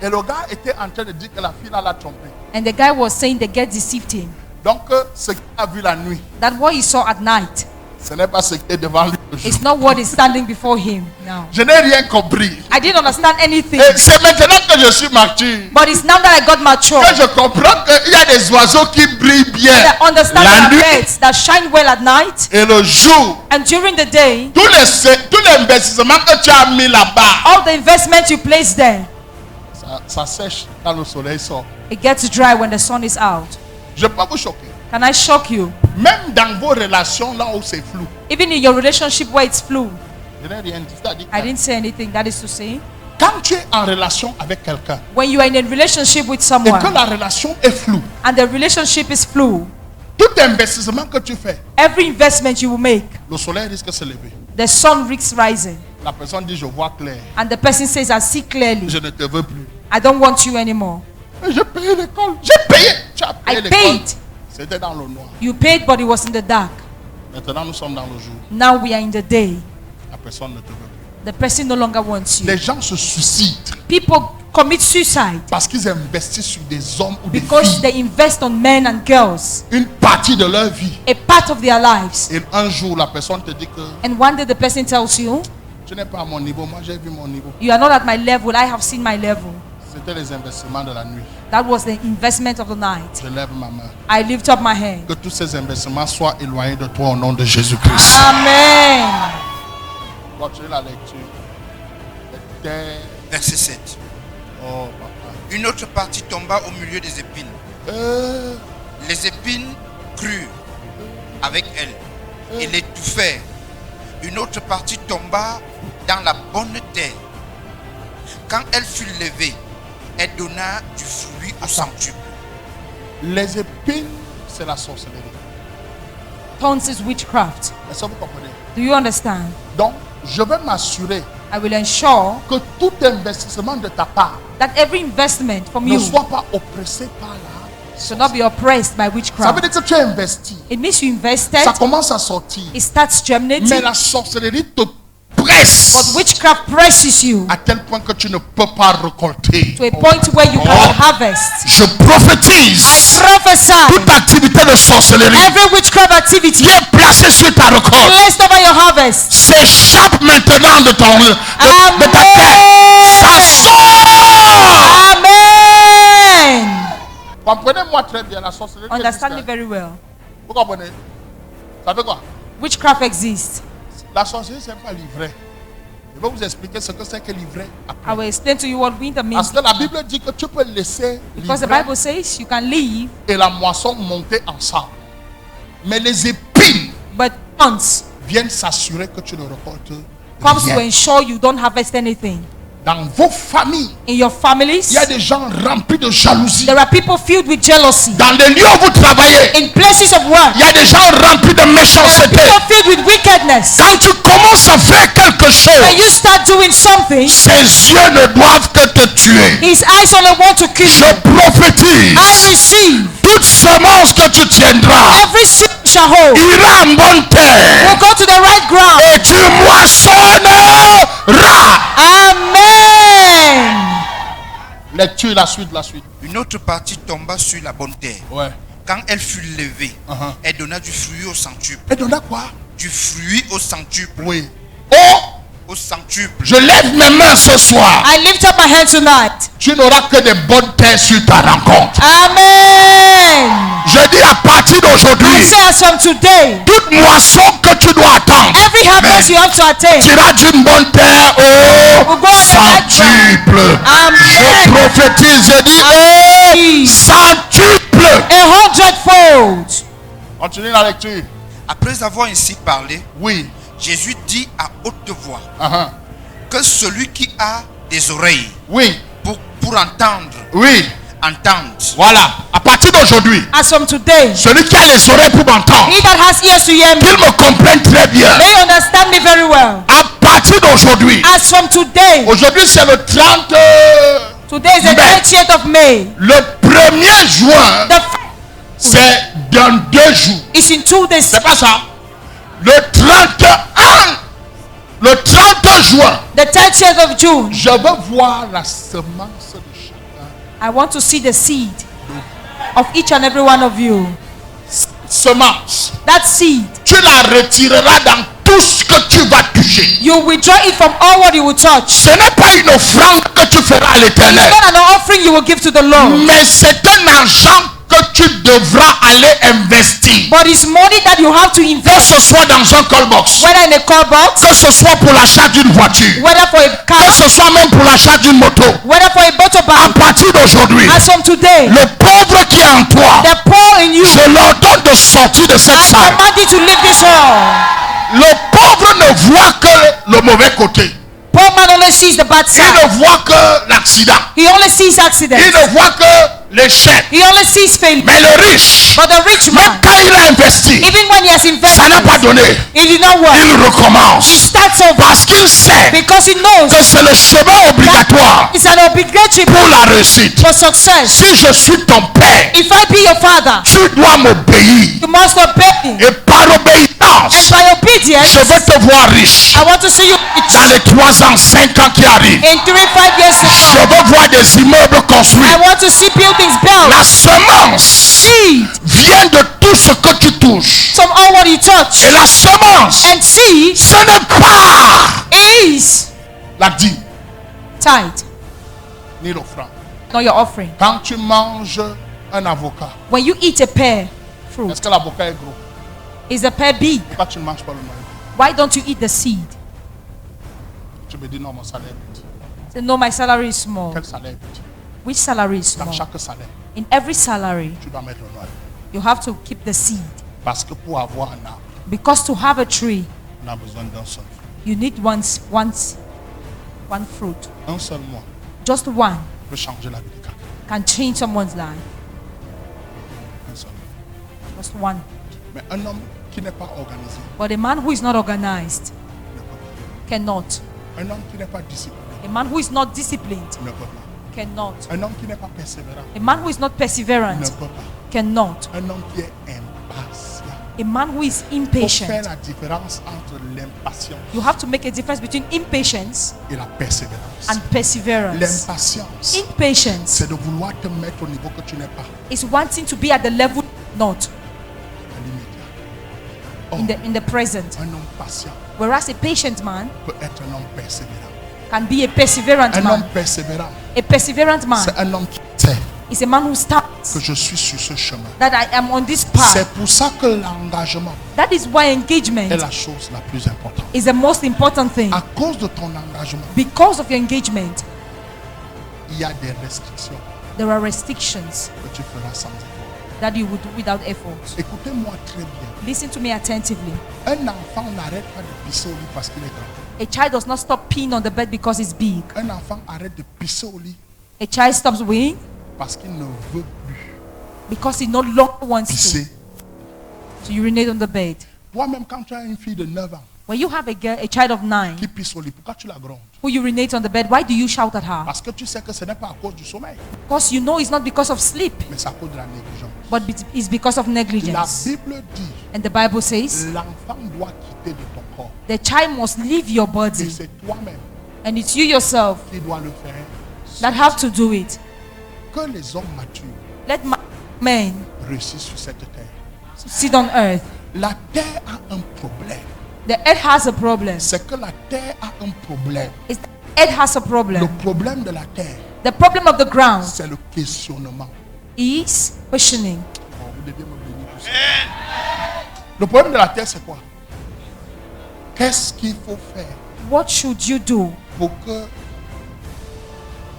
Et le gars était en train de dire que la fille là l'a trompé. And the guy was saying the girl deceived him. Donc, ce qu'il a vu la nuit, That what he saw at night ce n'est pas ce qui est devant lui le jour. is not what is standing before him now. Je n'ai rien compris. I didn't understand anything. Et c'est maintenant que je suis mature But it's now that I got mature que je comprends qu'il y a des oiseaux qui brillent bien that I understand la there are nuit birds that shine well at night. et le jour. And during the day, Tous les investissements que tu as mis là-bas, all the investment you place there, ça sèche quand le soleil sort. it gets dry when the sun is out. Je peux vous choquer. Can I shock you? Même dans vos relations là où c'est flou, Even in your relationship where it's flu, je n'ai rien dit. C'est-à-dire I que didn't say anything. That is to say, quand tu es en relation avec quelqu'un when you are in a relationship with et que someone la relation est floue, and the relationship is flu, tout investissement que tu fais, every investment you will make, le soleil risque de se lever. the sun risks rising. La personne dit je vois clair, And the person says, I see clearly. je ne te veux plus. I don't want you anymore. Mais j'ai payé l'école, j'ai payé. Tu as payé I l'école. paid. C'était dans le noir. You paid, but it was in the dark. Maintenant nous sommes dans le jour. Now we are in the day. La personne ne te veut plus. The person no longer wants you. Les gens se suicident People commit suicide parce qu'ils investissent sur des hommes ou des because filles. they invest on men and girls, Une partie de leur vie. a part of their lives. Et un jour, la personne te dit que And one day the person tells you, tu n'es pas à mon niveau. Moi, j'ai vu mon niveau. you are not at my level, I have seen my level. C'était les investissements de la nuit. That was the investment of the night. Je lève ma main. I lift up my hand. Que tous ces investissements soient éloignés de toi au nom de Jésus-Christ. Amen. Continuez la lecture. Les terres. Verset 7. Oh, papa. Une autre partie tomba au milieu des épines. Les épines crurent avec elle et l'étouffèrent. Une autre partie tomba dans la bonne terre. Quand elle fut levée, elle donna du fruit au centuple. Les épines, c'est la sorcellerie. Thorns is witchcraft. Est-ce que vous comprenez? Do you understand? Donc, je vais m'assurer I will ensure que tout investissement de ta part that every investment from ne you soit pas oppressé par la should not be oppressed by Ça veut witchcraft. dire que tu as investi. It means you invested, Ça commence à sortir. it starts germinating, Mais la sorcellerie te presse but witchcraft presses you à tel point que tu ne peux pas récolter. to a point where you cannot harvest. Je prophétise. I prophesy Toute activité de sorcellerie every witchcraft activity qui est placée sur ta récolte placed over your harvest. s'échappe maintenant de ta terre. Ça sort. Amen. Comprenez-moi très bien la sorcellerie. Understand me existe. very well. Vous comprenez? Ça fait quoi? Witchcraft exists. La sorcellerie, c'est pas l'ivraie. Je vais vous expliquer ce que c'est que l'ivraie. I will explain to you what winter means. Parce que la Bible dit que tu peux laisser Because the l'ivraie Bible says you can leave, et la moisson monter ensemble. Mais les épines but thorns viennent s'assurer que tu ne récoltes comes to rien. ensure you don't harvest anything. Dans vos familles, In your families, il y a des gens remplis de jalousie. there are people filled with jealousy. Dans les lieux où vous travaillez, In places of work, il y a des gens remplis de méchanceté. people filled with wickedness. Quand tu commences à faire quelque When chose, you start doing something, ses yeux ne doivent que te tuer. his eyes only want to kill Je you. prophétise, I receive toute semence que tu tiendras every seed you shall hold. ira en bonne terre Will go to the right ground. et tu moissonneras. Amen. Lecture, la suite, la suite. Une autre partie tomba sur la bonne terre. Ouais. Quand elle fut levée, Uh-huh. elle donna du fruit au centuple. Et donna quoi? Du fruit au centuple. Oui. Oh, Au centuple. je lève mes mains ce soir. I lift up my hand tonight. Tu n'auras que des bonnes terres sur ta rencontre. Amen. Je dis à partir I d'aujourd'hui, say as from today, toute moisson que tu dois attendre, every harvest you have to attain tu iras d'une bonne terre au will go on the right centuple. ground. Je Amen. prophétise, je dis Amen. au centuple. 100-fold. Continue la lecture. Après avoir ainsi parlé, Oui. Jésus dit à haute voix Uh-huh. que celui qui a des oreilles Oui. pour entendre, Oui. entende. Voilà. À partir d'aujourd'hui, As from today, celui qui a les oreilles pour m'entendre, he that has ears to hear me, qu'il me comprenne très bien. may understand me very well. À partir d'aujourd'hui, As from today, aujourd'hui c'est le 30, today is the May. 30th of May. le 1er juin, The c'est dans 2 jours. is in 2 days. C'est pas ça. Le 31, le 30 juin, The 30th of June. je veux voir la semence de chacun. I want to see the seed of each and every one of you. Semence. That seed, Tu la retireras dans tout ce que tu vas toucher. you withdraw it from all what you will touch. Ce n'est pas une offrande que tu feras à l'éternel, Not an offering you will give to the Lord, mais c'est un argent que tu devras aller investir. but it's money that you have to Que invest, ce soit dans un call box, whether in a call box, que ce soit pour l'achat d'une voiture, whether for a que car, ce soit même pour l'achat d'une moto. whether for a bottle À bag. partir d'aujourd'hui, As from today, le pauvre qui est en toi, the poor in you, je leur donne de sortir de cette I salle. command you to leave this hall. Le pauvre ne voit que le mauvais côté. Poor man only sees the bad Il side. ne voit que l'accident. He only sees Il accidents. ne voit que l'échec. He only sees failure. Mais le riche, But the rich même man, quand il a investi, even when he has ça n'a pas invested, donné. it did not work. Il He recommence. starts over Parce qu'il sait because he knows que c'est le chemin obligatoire it's an obligatory pour la réussite. for success. Si je suis ton père, If I be your father, tu dois m'obéir. you must obey me. Et par And obéissance, by tu it yet. Je veux te voir riche. I want to see you rich. Dans les 3 ans, 5 ans qui arrivent. In 3-5 years to Je come. veux voir des immeubles construits. I want to see buildings built. La semence Seed vient de tout ce que tu touches. from all what you touch. Et la semence, And seed ce n'est pas is la dîme tithe, ni l'offrande. not your offering. Quand tu manges un avocat, When you eat a pear fruit, est-ce que l'avocat est gros? is the pear big? Pourquoi tu ne manges pas le noyau? Why don't you eat the seed? Tu me dis non, mon salaire est petit. Say, no, my salary is small. Quel salaire est petit? Which salary is Dans small? chaque salaire, In every salary, tu dois mettre le noyau. you have to keep the seed. Parce que pour avoir un arbre, Because to have a tree, on a besoin d'un seul. you need one fruit. Un seul mois Just one peut changer la vie de quelqu'un. can change someone's life. Un seul mois. Just one. Mais un homme qui n'est pas organisé But a man who is not organized ne peut pas. cannot. Un homme qui n'est pas discipliné A man who is not disciplined ne peut pas. cannot. Un homme qui n'est pas persévérant A man who is not ne perseverant peut pas. cannot. Un homme qui est impatient. A man who is Pour faire impatient. la différence entre l'impatience You have to make a difference between impatience et la persévérance. and perseverance. L'impatience, Impatience c'est de vouloir te mettre au niveau que tu n'es pas is wanting to be at the level not à l'immédiat. Or, in the present. un homme patient Whereas a patient man peut être un homme persévérant. can be a perseverant Un homme man. persévérant, A perseverant man c'est un homme qui sait is a man who stands que je suis sur ce chemin. that I am on this path. C'est pour ça que l'engagement That is why est engagement la chose la plus importante. is the most important thing. À cause de ton engagement, Because of your engagement, il y a des restrictions there are restrictions que tu feras sans effort. that you would do without effort. Écoutez-moi très bien. Listen to me attentively. Un enfant n'arrête pas de pisser au lit parce qu'il est grand. A child does not stop peeing on the bed because it's big. Un enfant arrête de pisser au lit A child stops weeing parce qu'il ne veut plus because he no longer wants pisser. to urinate on the bed. Toi-même, quand tu as une fille de 9 ans When you have a child of 9 qui pisse au lit, pourquoi tu la grondes? who urinates on the bed, why do you shout at her? Parce que tu sais que ce n'est pas à cause du sommeil, Because you know it's not because of sleep, mais c'est à cause de la négligence. but it's because of La negligence. Bible dit, And the Bible says l'enfant doit quitter de ton corps. the child must leave your Et body, c'est toi-même and it's you yourself qui dois le faire. that have to do it. Que les hommes matures Let men réussissent sur cette terre. sit on earth. La terre a un problème. The earth has a problem. C'est que la terre a un problème. It's the earth has a Le problem. problème de la terre, The problem of the ground c'est le questionnement. is questioning. Oh, vous deviez me bénir pour ça. Le problème de la terre, c'est quoi? Qu'est-ce qu'il faut faire What should you do? pour que...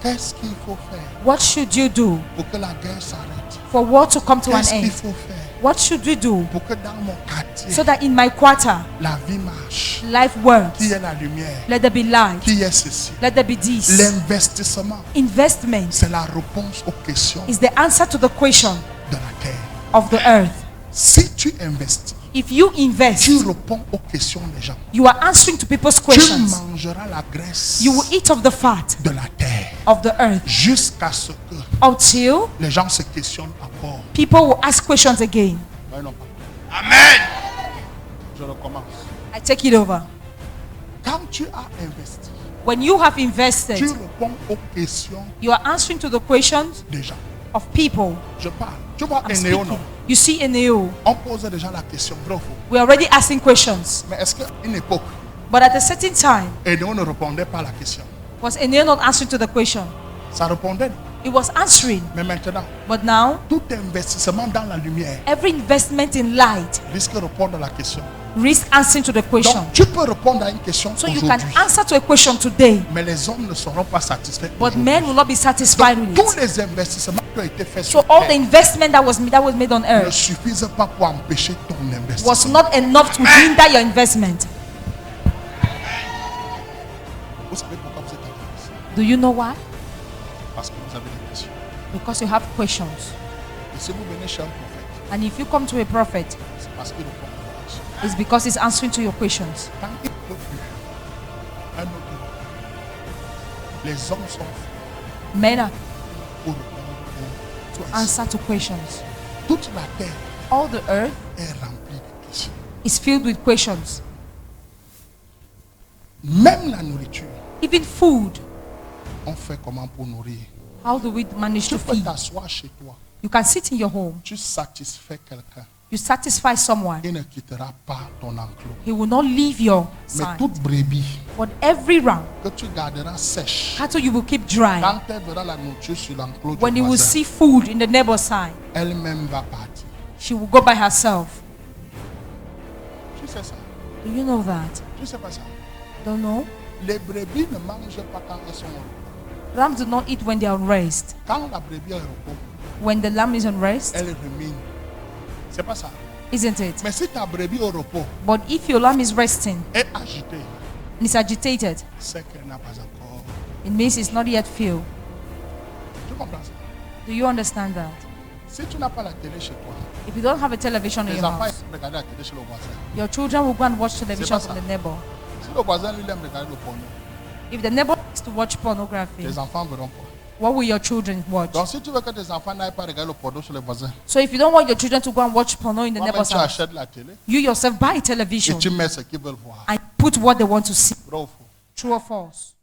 Qu'est-ce qu'il faut faire What should you do pour que la guerre s'arrête? for war to come to an Qu'est-ce qu'il end? faut faire What should we do pour que dans mon quartier, so that in my quarter la vie marche? life works? Qu'il y ait la lumière, Let there be light. qu'il y ait ceci. Let there be this. L'investissement, Investment c'est la réponse aux questions is the answer to the question de la terre. of the earth. Si tu investis, If you invest, tu réponds aux questions des gens. you are answering to people's Tu questions. mangeras la graisse You will eat of the fat de la terre of the earth jusqu'à ce que until les gens se questionnent encore. people will ask questions again. Ouais, non, pas. Amen. Je recommence. I take it over. Quand tu as investi, When you have tu invested, réponds aux questions you are answering to the questions des gens. of people. Je parle. Tu vois I'm Enéo, speaking. non? You see Eneo, On posait déjà la question, vrai ou faux? we're already asking questions. Mais est-ce qu'à une époque, But at a certain time, Enéo ne répondait pas à la question? was Eneo not answering to the question? Ça répondait. It was answering. Mais maintenant, But now, tout investissement dans la lumière every investment in light risque de répondre à la question. risks answering to the question. Donc, tu peux répondre à une question So you can aujourd'hui, answer to a question today, mais les hommes ne seront pas satisfaits but aujourd'hui. men will not be satisfied Donc, with tous it. les investissements qui ont été faits So sur all the terre investment that was made on ne earth suffisent pas pour empêcher ton was investissement. not enough to hinder your investment. Vous savez pourquoi vous êtes intéressé? Do you know why? Parce que vous avez des questions. Because you have questions. Et si vous venez chez un prophète, And if you come to a prophet, c'est parce qu'il répond à vos questions. it's because he's answering to your questions. Quand il ne peut plus, un autre répond. Les hommes sont faits Men are pour répondre aux to questions. answer to questions. Toute la terre All the earth est remplie de questions. is filled with questions. Même la nourriture, Even food. on fait comment pour nourrir? How do we manage Tu to peux feed? t'asseoir chez toi. You can sit in your home. Tu satisfais quelqu'un. You satisfy someone. Il ne quittera pas ton enclos. He will not leave your Mais side. toute brebis But every round, que tu garderas sèche, cattle you will keep dry. quand elle verra la nourriture sur l'enclos du When you will voisin, see food in the neighbor's side, elle-même va partir. she will go by herself. Tu sais ça? Do you know that? Tu sais pas ça? Don't know? Les brebis ne mangent pas quand elles sont au repos. Rams do not eat when they are on rest. Quand la brebis est au repos, When the lamb is on rest, elle rumine. C'est pas ça. isn't it? Mais si ta brebis au repos But if your lamb is resting est agitée, and is agitated, c'est qu'elle n'a pas encore. it means it's not yet filled. Tu comprends ça? Do you understand that? Si tu n'as pas la télé chez toi, If you don't have a television in les your enfants house, aiment regarder la télé chez le voisin. your children will go and watch television pas from ça. the neighbor. Si le voisin lui il aime regarder le porno, If the neighbor likes to watch pornography, les enfants verront quoi? what will your children watch? Donc si tu veux que tes enfants n'aillent pas regarder le porno chez le voisin, So if you don't want your children to go and watch porno in the toi-même neighbor's tu house, achètes la télé you yourself buy a et television tu mets ce qu'ils veulent voir. and put what they want to see. Vrai ou faux? True or false?